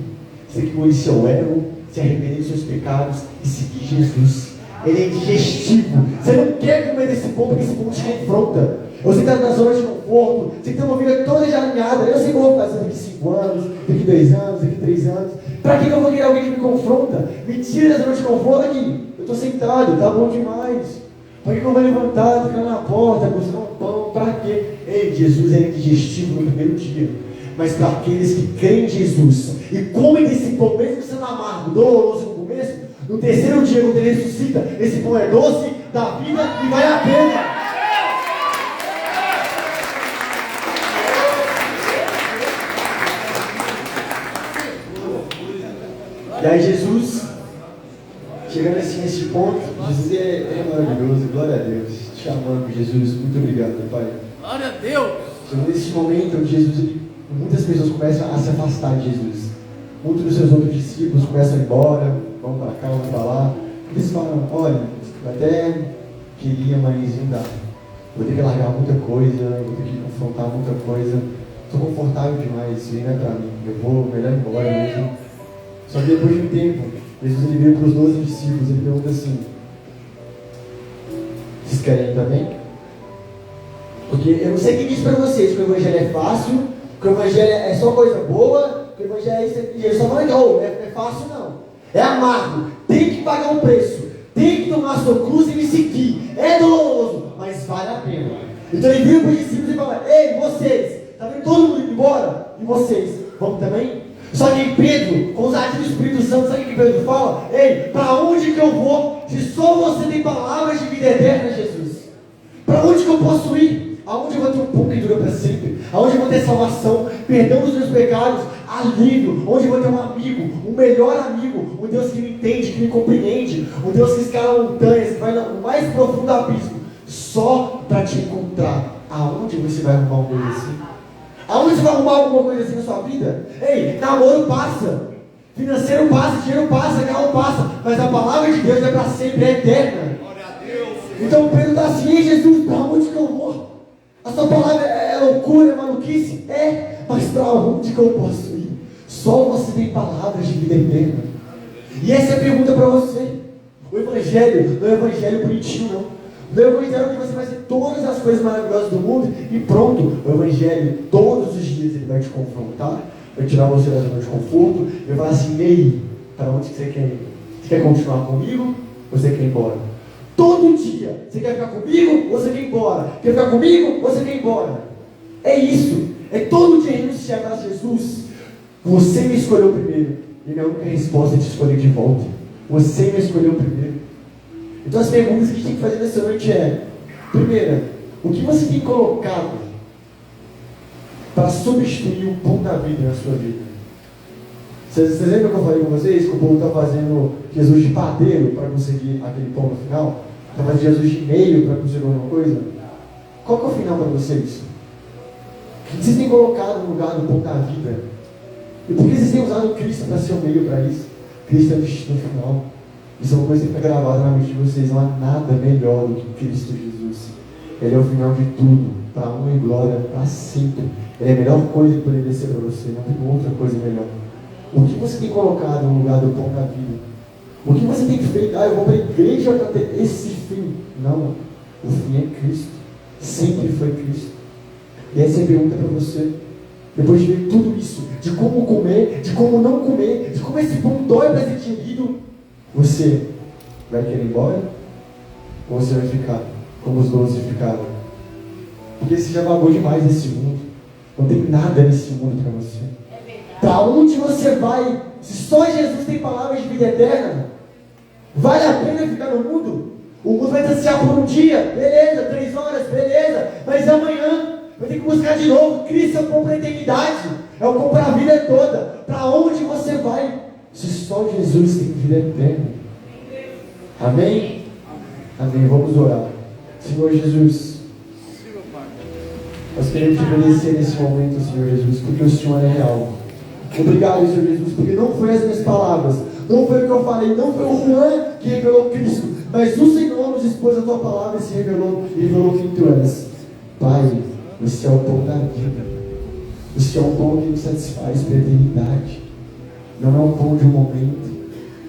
Você tem que engolir seu ego, se arrepender dos seus pecados e seguir Jesus. Ele é indigestivo. Você não quer comer desse pão porque esse pão te confronta. Você está na zona de conforto, você tem uma vida toda já alinhada. Eu sei que eu vou fazer daqui 5 anos, daqui 2 anos, daqui 3 anos. Para que eu vou querer alguém que me confronta? Me tira da zona de conforto aqui. Eu estou sentado, está bom demais. Para que eu vou levantar, ficar na porta, buscar um pão? Para quê? Ei, Jesus era indigestivo no primeiro dia. Mas para aqueles que creem em Jesus e comem desse pão, mesmo sendo amargo, doloroso no começo, no terceiro dia, quando ele ressuscita, esse pão é doce, dá vida e vale a pena. E aí Jesus, chegando assim nesse ponto, Jesus é maravilhoso, glória a Deus. Te amamos, Jesus, muito obrigado, Pai. Glória a Deus. Chegando nesse momento onde Jesus, muitas pessoas começam a se afastar de Jesus. Muitos dos seus outros discípulos começam a ir embora, vão para cá, vão para lá. Eles falam, olha, eu até queria, mas não dá. Vou ter que largar muita coisa, vou ter que confrontar muita coisa. Estou confortável demais, isso aí não é para mim. Eu vou melhor ir embora mesmo. Só que depois de um tempo, Jesus ele veio para os 12 discípulos, ele pergunta assim, vocês querem ir também? Porque eu não sei quem disse para vocês que o evangelho é fácil, que o evangelho é só coisa boa, que o evangelho é isso, e eles só falam, não, é fácil não. É amargo, tem que pagar um preço, tem que tomar a sua cruz e me seguir. É doloroso, mas vale a pena. Então ele veio para os discípulos e falou, ei, vocês, está vendo todo mundo indo embora? E vocês, vamos também? Só que Pedro, com os atos do Espírito Santo, sabe o que Pedro fala? Ei, para onde que eu vou? Se só você tem palavras de vida eterna, Jesus. Para onde que eu posso ir? Aonde eu vou ter um pão que dura para sempre? Aonde eu vou ter salvação, perdão dos meus pecados, alívio? Onde eu vou ter um amigo, um melhor amigo, um Deus que me entende, que me compreende, um Deus que escala montanhas, que vai no mais profundo abismo, só para te encontrar. Aonde você vai arrumar uma coisa assim? Aonde você vai arrumar alguma coisa assim na sua vida? Ei, namoro passa, financeiro passa, dinheiro passa, carro passa, mas a palavra de Deus é para sempre, é eterna. Então Pedro está assim: ei Jesus, para onde que eu vou? A sua palavra é loucura, é maluquice? É, mas para onde que eu posso ir? Só você tem palavras de vida eterna. E essa é a pergunta para você. O Evangelho não é o Evangelho bonitinho, não. Não é o Evangelho que você vai fazer todas as coisas maravilhosas do mundo e pronto. O Evangelho, todos os dias, ele vai te confrontar, vai tirar você da zona de conforto e vai falar assim: ei, para onde que você quer ir? Você quer continuar comigo ou você quer ir embora? Todo dia, você quer ficar comigo ou você quer ir embora? Quer ficar comigo ou você quer ir embora? É isso, é todo dia renunciar para Jesus. Você me escolheu primeiro e minha única resposta é te escolher de volta. Você me escolheu primeiro. Então as perguntas que a gente tem que fazer nessa noite é: primeira, o que você tem colocado para substituir o pão da vida na sua vida? Vocês lembram que eu falei com vocês que o povo está fazendo Jesus de padeiro para conseguir aquele pão no final? Está fazendo Jesus de meio para conseguir alguma coisa? Qual que é o final para vocês? O que vocês têm colocado no lugar do pão da vida? E por que vocês têm usado Cristo para ser o meio para isso? Cristo é o destino final. Isso é uma coisa que fica gravada na mente de vocês. Não há nada melhor do que Cristo Jesus. Ele é o final de tudo, para honra e glória, para sempre. Ele é a melhor coisa que poderia ser para você. Não tem outra coisa melhor. O que você tem colocado no lugar do pão da vida? O que você tem feito? Eu vou para a igreja para ter esse fim. Não, o fim é Cristo. Sempre foi Cristo. E essa é a pergunta para você. Depois de ver tudo isso, de como comer, de como não comer, de como esse pão dói para ser digerido, você vai querer ir embora? Ou você vai ficar como os 12 ficaram? Porque você já vagou demais nesse mundo. Não tem nada nesse mundo para você. Para onde você vai? Se só Jesus tem palavras de vida eterna, vale a pena ficar no mundo? O mundo vai saciar por um dia, beleza, 3 horas, beleza, mas amanhã vai ter que buscar de novo. Cristo é o pão para a eternidade, é o pão para a vida toda. Para onde você vai? Se só Jesus tem vida eterna. Amém? Amém, vamos orar. Senhor Jesus, nós queremos te agradecer nesse momento, Senhor Jesus, porque o Senhor é real. Obrigado, Senhor Jesus, porque não foi as minhas palavras, não foi o que eu falei, não foi o Juan que revelou Cristo, mas o Senhor nos expôs a tua palavra e se revelou quem tu és. Pai, você é o pão da vida, você é o pão que nos satisfaz pela eternidade. Não é um pão de um momento,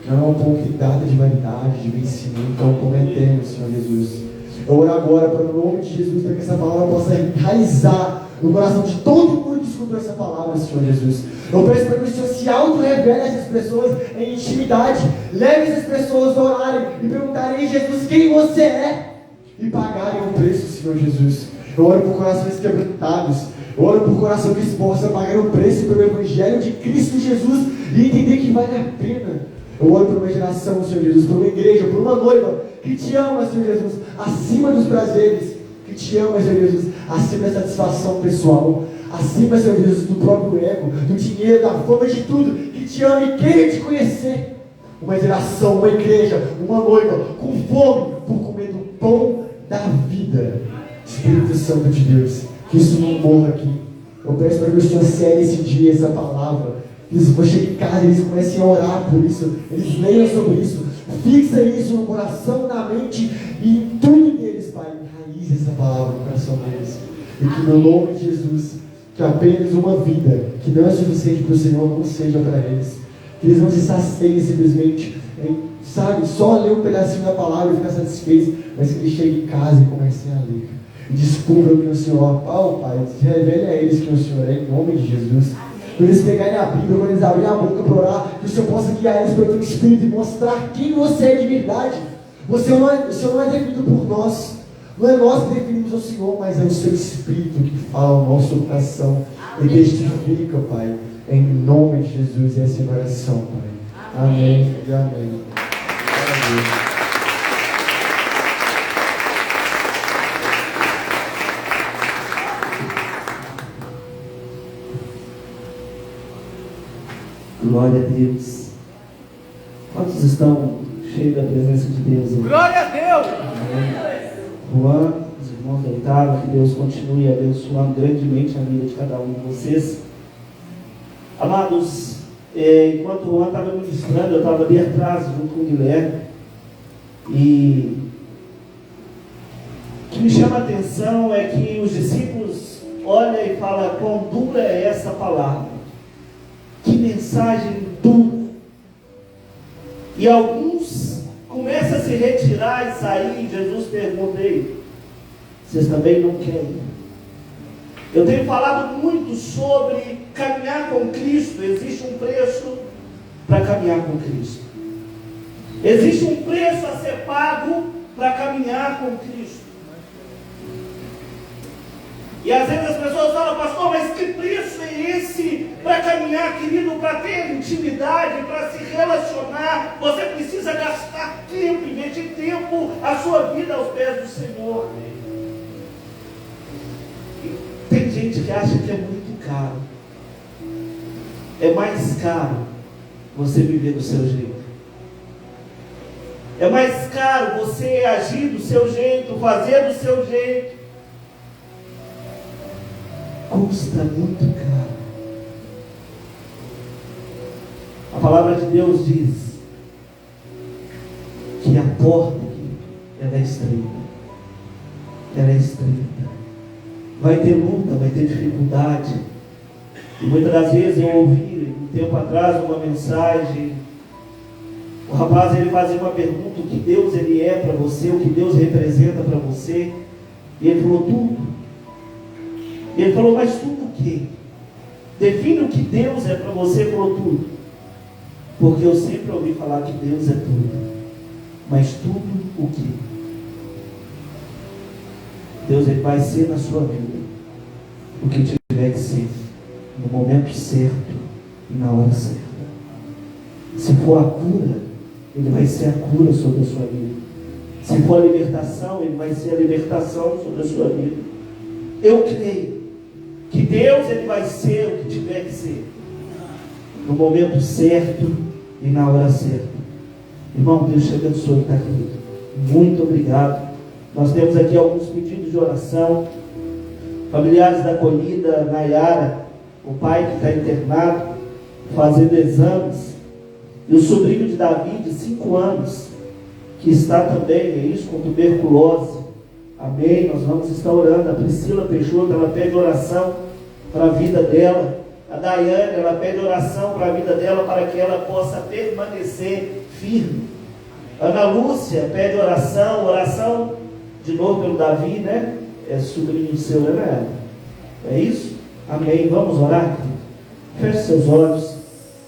não é um pão que data de vaidade, de vencimento, é um pão eterno, Senhor Jesus. Eu oro agora para o nome de Jesus, para que essa palavra possa enraizar no coração de todo mundo que escutou essa palavra, Senhor Jesus. Eu peço para que o Senhor se auto-revele a essas pessoas em intimidade. Leve essas pessoas a orarem e perguntarem: Jesus, quem você é? E pagarem o preço, Senhor Jesus. Eu oro por corações quebrantados. Eu oro por coração que possa pagar o preço pelo Evangelho de Cristo Jesus e entender que vale a pena. Eu oro por uma geração, Senhor Jesus, por uma igreja, por uma noiva que te ama, Senhor Jesus, acima dos prazeres, que te ama, Senhor Jesus, acima da satisfação pessoal, acima, Senhor Jesus, do próprio ego, do dinheiro, da fama, de tudo, que te ama e queira te conhecer. Uma geração, uma igreja, uma noiva com fome por comer do pão da vida. Espírito Santo de Deus, que isso não morra aqui. Eu peço para que o Senhor cele esse dia, essa palavra. Que eles vão chegar em casa, eles comecem a orar por isso, eles leiam sobre isso, fixa isso no coração, na mente e em tudo deles, Pai. Enraize essa palavra no coração deles. E que no nome de Jesus, que apenas uma vida que não é suficiente para o Senhor não seja para eles. Que eles não se saciem simplesmente em, sabe, só ler um pedacinho da palavra e ficar satisfeitos, mas que eles cheguem em casa e comecem a ler. E descubram que o Senhor, Pai, revele a eles que o Senhor é, em nome de Jesus. Quando eles pegarem a Bíblia, quando eles abrirem a boca para orar, que o Senhor possa guiar eles pelo teu Espírito e mostrar quem você é de verdade. O Senhor não é definido por nós. Não é nós que definimos o Senhor, mas é o seu Espírito que fala ao nosso coração e testifica, Pai. Em nome de Jesus, essa é a oração, Pai. Amém e amém. Amém. Glória a Deus. Quantos estão cheios da presença de Deus? Glória a Deus! Juan, os irmãos deitaram, que Deus continue abençoando grandemente a vida de cada um de vocês. Amados, enquanto o Juan estava ministrando, eu estava ali atrás junto com o Guilherme, e o que me chama a atenção é que os discípulos olham e falam: quão dura é essa palavra, que mensagem dura. E alguns começam a se retirar e sair, e Jesus pergunta: ei, vocês também não querem? Eu tenho falado muito sobre caminhar com Cristo. Existe um preço para caminhar com Cristo. Existe um preço a ser pago para caminhar com Cristo. E às vezes as pessoas falam: pastor, mas que preço é esse para caminhar, querido? Para ter intimidade, para se relacionar, você precisa gastar tempo, investir tempo, a sua vida aos pés do Senhor. Tem gente que acha que é muito caro. É mais caro você viver do seu jeito. É mais caro você agir do seu jeito, fazer do seu jeito. Custa muito caro. A palavra de Deus diz que a porta ela é estreita. Ela é estreita. Vai ter luta, vai ter dificuldade. E muitas das vezes eu ouvi um tempo atrás uma mensagem. O rapaz ele fazia uma pergunta: o que Deus ele é para você, o que Deus representa para você. E ele falou: tudo. E ele falou: mas tudo o quê? Define o que Deus é para você. Ele falou: tudo. Porque eu sempre ouvi falar que Deus é tudo. Mas tudo o quê? Deus ele vai ser na sua vida o que tiver que ser, no momento certo e na hora certa. Se for a cura, ele vai ser a cura sobre a sua vida. Se for a libertação, ele vai ser a libertação sobre a sua vida. Eu creio que Deus ele vai ser o que tiver que ser, no momento certo e na hora certa. Irmão, Deus te abençoe, tá, querido? Muito obrigado. Nós temos aqui alguns pedidos de oração. Familiares da acolhida, Nayara, o pai que está internado, fazendo exames, e o sobrinho de Davi, de 5 anos, que está também, é isso, com tuberculose. Amém? Nós vamos estar orando. A Priscila Peixoto, ela pede oração para a vida dela. A Daiane, ela pede oração para a vida dela, para que ela possa permanecer firme. Ana Lúcia pede oração de novo pelo Davi, né? É sobrinho seu, né? É isso? Amém. Vamos orar? Feche seus olhos.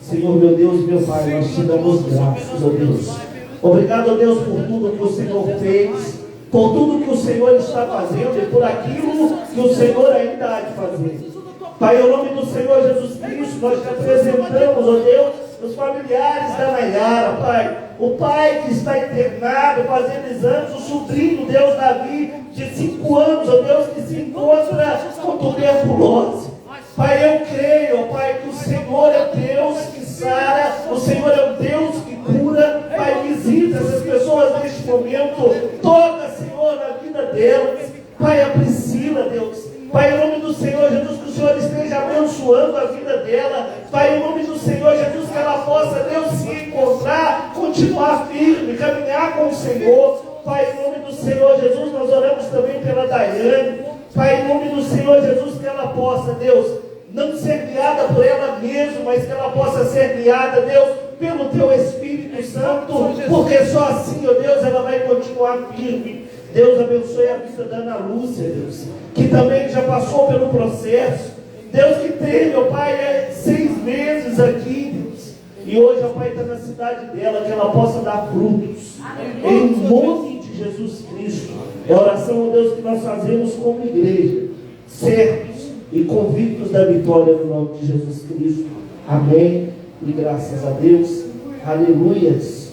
Senhor, meu Deus e meu Pai, nós te damos graças, ó Deus. Obrigado, ó Deus, por tudo que o Senhor fez, por tudo que o Senhor está fazendo e por aquilo que o Senhor ainda há de fazer. Pai, em nome do Senhor Jesus Cristo, nós te apresentamos, ó Deus, os familiares da Nayara, Pai. O pai que está internado, fazendo exames, o sobrinho, Deus, Davi, de 5 anos, ó Deus, que se encontra com tuberculose. Pai, eu creio, ó Pai, que o Senhor é Deus que sara, o Senhor é o Deus que cura. Pai, visita essas pessoas neste momento, toca, Senhor, na vida delas. Pai, a Priscila, Deus. Pai, em nome do Senhor Jesus, que o Senhor esteja abençoando a vida dela. Pai, em nome do Senhor Jesus, que ela possa, Deus, se encontrar, continuar firme, caminhar com o Senhor. Pai, em nome do Senhor Jesus, nós oramos também pela Daiane. Pai, em nome do Senhor Jesus, que ela possa, Deus, não ser guiada por ela mesma, mas que ela possa ser guiada, Deus, pelo Teu Espírito Santo, porque só assim, ó Deus, ela vai continuar firme. Deus abençoe a vida da Ana Lúcia, Deus, que também já passou pelo processo. Deus, que teve, ó Pai, 6 meses aqui, Deus, e hoje, ó Pai, está na cidade dela, que ela possa dar frutos, em nome de Jesus Cristo. É a oração, ó Deus, que nós fazemos como igreja, certos e convictos da vitória no nome de Jesus Cristo. Amém. E graças a Deus. Aleluias.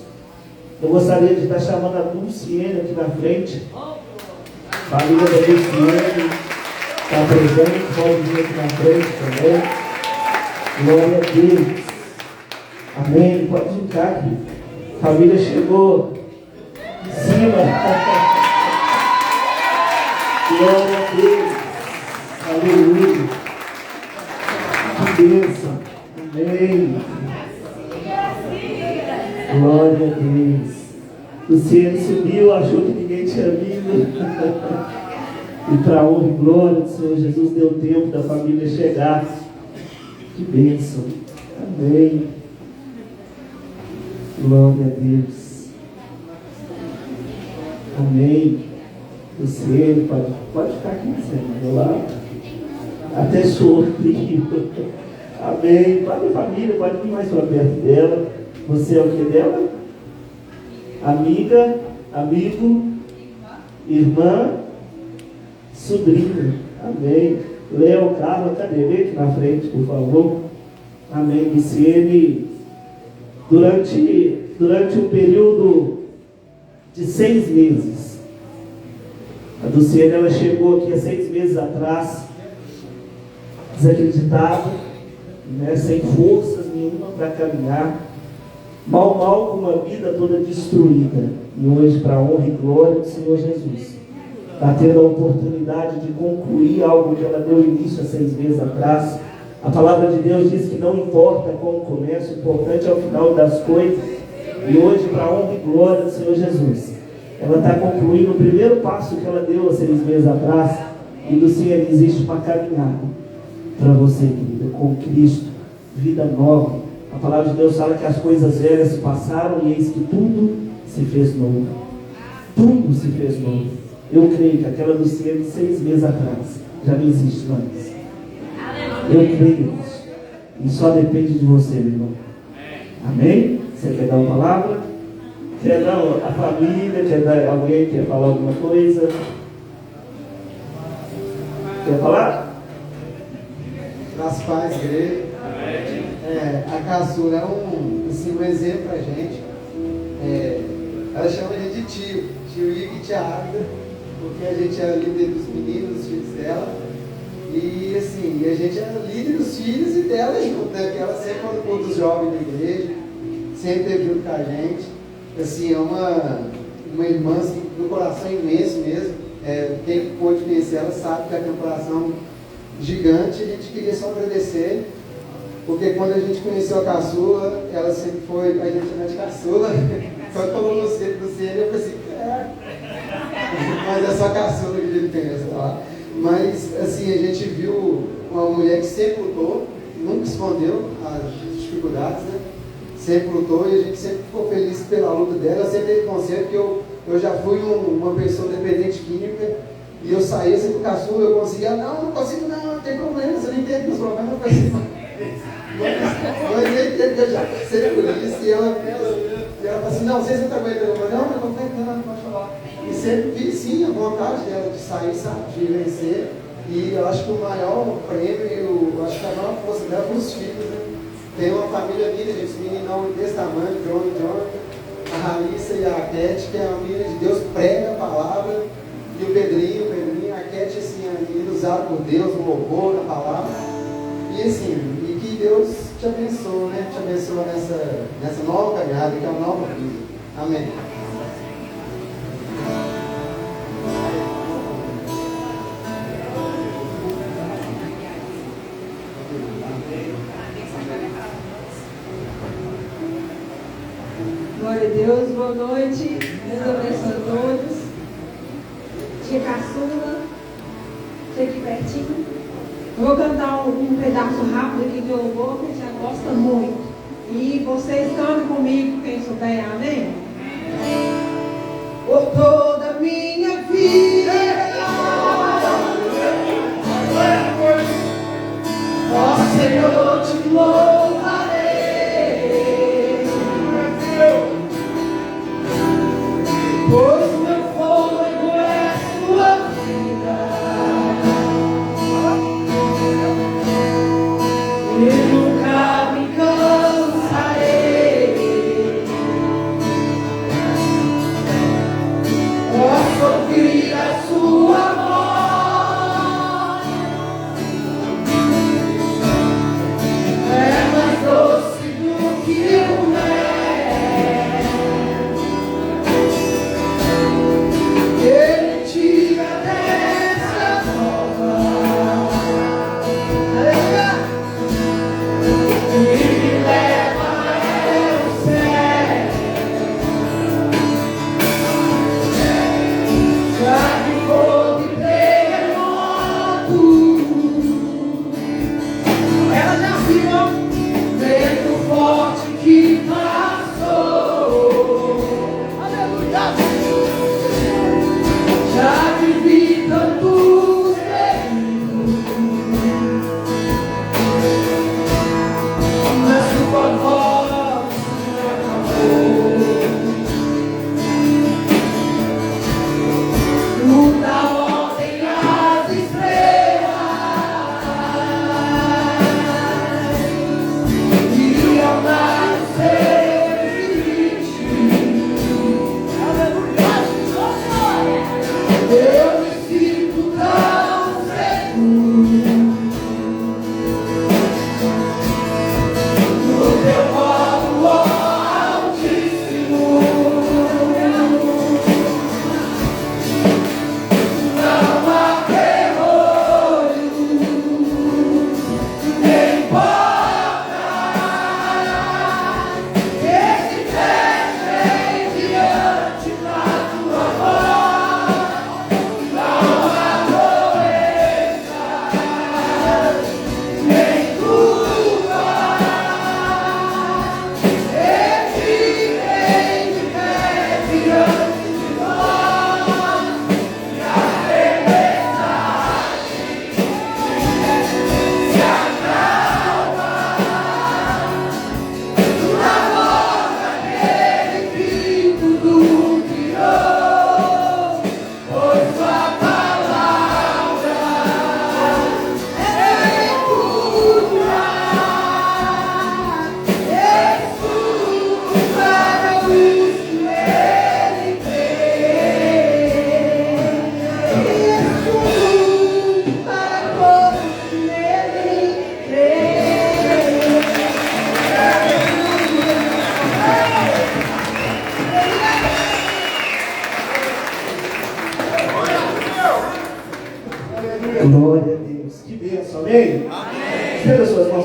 Eu gostaria de estar chamando a Dulciene aqui na frente. Família da Dulciene está presente, pode vir aqui na frente também. Glória a Deus. Amém. Pode ficar aqui. A família chegou em cima. Glória a Deus. Aleluia. Que bênção. Amém. Glória a Deus. Luciano subiu, achou que ninguém tinha vindo. E para a honra e glória do Senhor Jesus, deu tempo da família chegar. Que bênção. Amém. Glória a Deus. Amém. Luciano, pode ficar aqui, Luciano, do lado. Até choro, frio. Amém. Pode, família, pode vir mais para perto dela. Você é o que dela? Amiga, amigo, irmã, sobrinho. Amém. Léo, Carla, cadê? Vem aqui na frente, por favor. Amém. Luciene, durante um período de 6 meses, a Luciene, ela chegou aqui há 6 meses atrás, desacreditada, né, sem forças nenhuma para caminhar, mal com uma vida toda destruída. E hoje, para a honra e glória do Senhor Jesus, está tendo a oportunidade de concluir algo que ela deu início há 6 meses atrás. A palavra de Deus diz que não importa como começa, o importante é o final das coisas. E hoje, para a honra e glória do Senhor Jesus, ela está concluindo o primeiro passo que ela deu há 6 meses atrás. E Luciane, existe uma caminhada para você, querida, com Cristo, vida nova. A palavra de Deus fala que as coisas velhas se passaram e eis que tudo se fez novo. Tudo se fez novo. Eu creio que aquela Luciane, 6 meses atrás, já não existe mais. Eu creio nisso. E só depende de você, meu irmão. Amém? Você quer dar uma palavra? Quer dar a família? Quer dar alguém? Quer falar alguma coisa? Quer falar? Nas paz, igreja. A caçula é um exemplo pra gente. Ela chama a gente de tio Igor e tia Águida, porque a gente é líder dos meninos, dos filhos dela. E assim, a gente é líder dos filhos e dela junto, né? Porque ela sempre quando conta os jovens da igreja, sempre esteve junto com a gente. Assim, é uma irmã assim, do coração imenso mesmo. Quem pôde conhecer ela sabe que ela tem um coração gigante. A gente queria só agradecer, porque quando a gente conheceu a caçula, ela sempre foi, a gente chama de caçula. Quando falou no centro do CN, eu falei assim, mas é só caçula que a gente pensa lá. Mas assim, a gente viu uma mulher que sempre lutou, nunca escondeu as dificuldades, né? Sempre lutou e a gente sempre ficou feliz pela luta dela. Ela sempre teve consciência que eu já fui uma pessoa dependente química e eu saía assim do caçula, eu conseguia, não consigo não tem problema, você não entende meus problemas, eu consigo. Mas eu entendo que eu já passei por isso e ela falou assim, não, vocês não estão aguentando. Eu falei, não aguentando, pode falar. E sempre vi sim a vontade dela de sair, sabe, de vencer. E eu acho que o maior prêmio, eu acho que a maior força dela é os filhos, né? Tem uma família linda, gente, meninão desse tamanho, John, a Raíssa e a Cat, que é uma menina de Deus, prega a palavra. E o Pedrinho, a Cat, assim, é menina usada por Deus, no louvor, na palavra. E assim, e que Deus te abençoe, né? Te abençoe nessa nova caminhada, que é uma nova vida. Amém. Glória a Deus, boa noite, Deus abençoe a todos. Tia Caçula, tia aqui pertinho. Eu vou cantar um pedaço rápido aqui de louvor, que a gente já gosta muito. E vocês cantem comigo, quem souber, amém? Por toda a minha vida, ó Senhor, te louvarei. Pois meu fôlego é a sua vida, e nunca me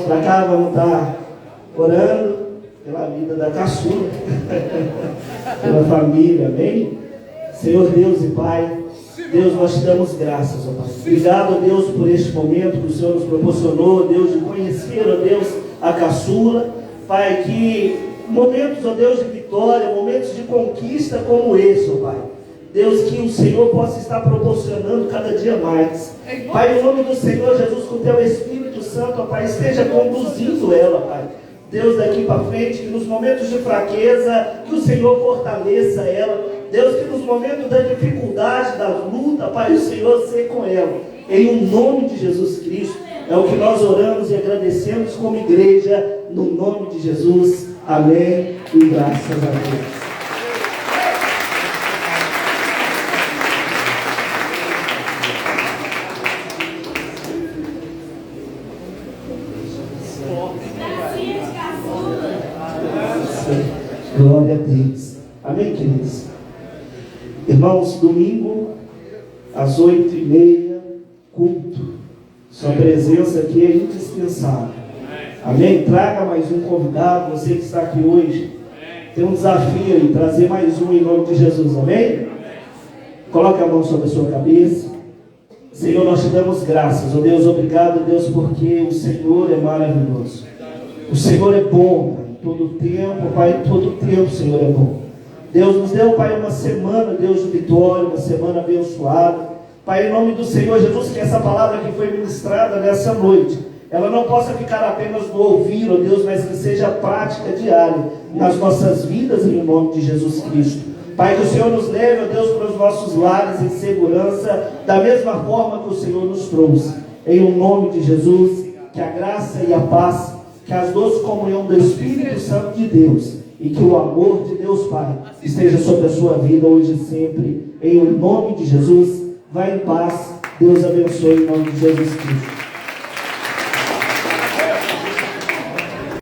para cá, vamos estar orando pela vida da caçula, pela família, amém? Senhor Deus e Pai, Deus, nós te damos graças, ó Pai. Obrigado, Deus, por este momento que o Senhor nos proporcionou, Deus, de conhecer, ó Deus, a caçula. Pai, que momentos, ó Deus, de vitória, momentos de conquista como esse, ó Pai. Deus, que o Senhor possa estar proporcionando cada dia mais. Pai, em nome do Senhor Jesus, com o teu Espírito Santo, ó Pai, esteja conduzindo ela, Pai. Deus, daqui para frente, que nos momentos de fraqueza, que o Senhor fortaleça ela. Deus, que nos momentos da dificuldade, da luta, Pai, o Senhor seja com ela. Em o nome de Jesus Cristo, é o que nós oramos e agradecemos como igreja, no nome de Jesus. Amém e graças a Deus. Glória a Deus. Amém, queridos? Irmãos, domingo, às 8h30, culto. Sua presença aqui é indispensável. Amém? Traga mais um convidado, você que está aqui hoje. Tem um desafio aí, trazer mais um em nome de Jesus. Amém? Coloque a mão sobre a sua cabeça. Senhor, nós te damos graças. Oh Deus, obrigado, Deus, porque o Senhor é maravilhoso. O Senhor é bom, Pai, todo tempo, Pai, todo tempo o Senhor é bom. Deus nos deu, Pai, uma semana, Deus, de vitória, uma semana abençoada. Pai, em nome do Senhor Jesus, que essa palavra que foi ministrada nessa noite, ela não possa ficar apenas no ouvir, ó Deus, mas que seja prática diária nas nossas vidas, em nome de Jesus Cristo. Pai, que o Senhor nos leve, ó Deus, para os nossos lares em segurança, da mesma forma que o Senhor nos trouxe. Em o nome de Jesus, que a graça e a paz, que as doces comunhão do Espírito Santo de Deus e que o amor de Deus Pai esteja sobre a sua vida hoje e sempre. Em o nome de Jesus, vá em paz. Deus abençoe em nome de Jesus Cristo.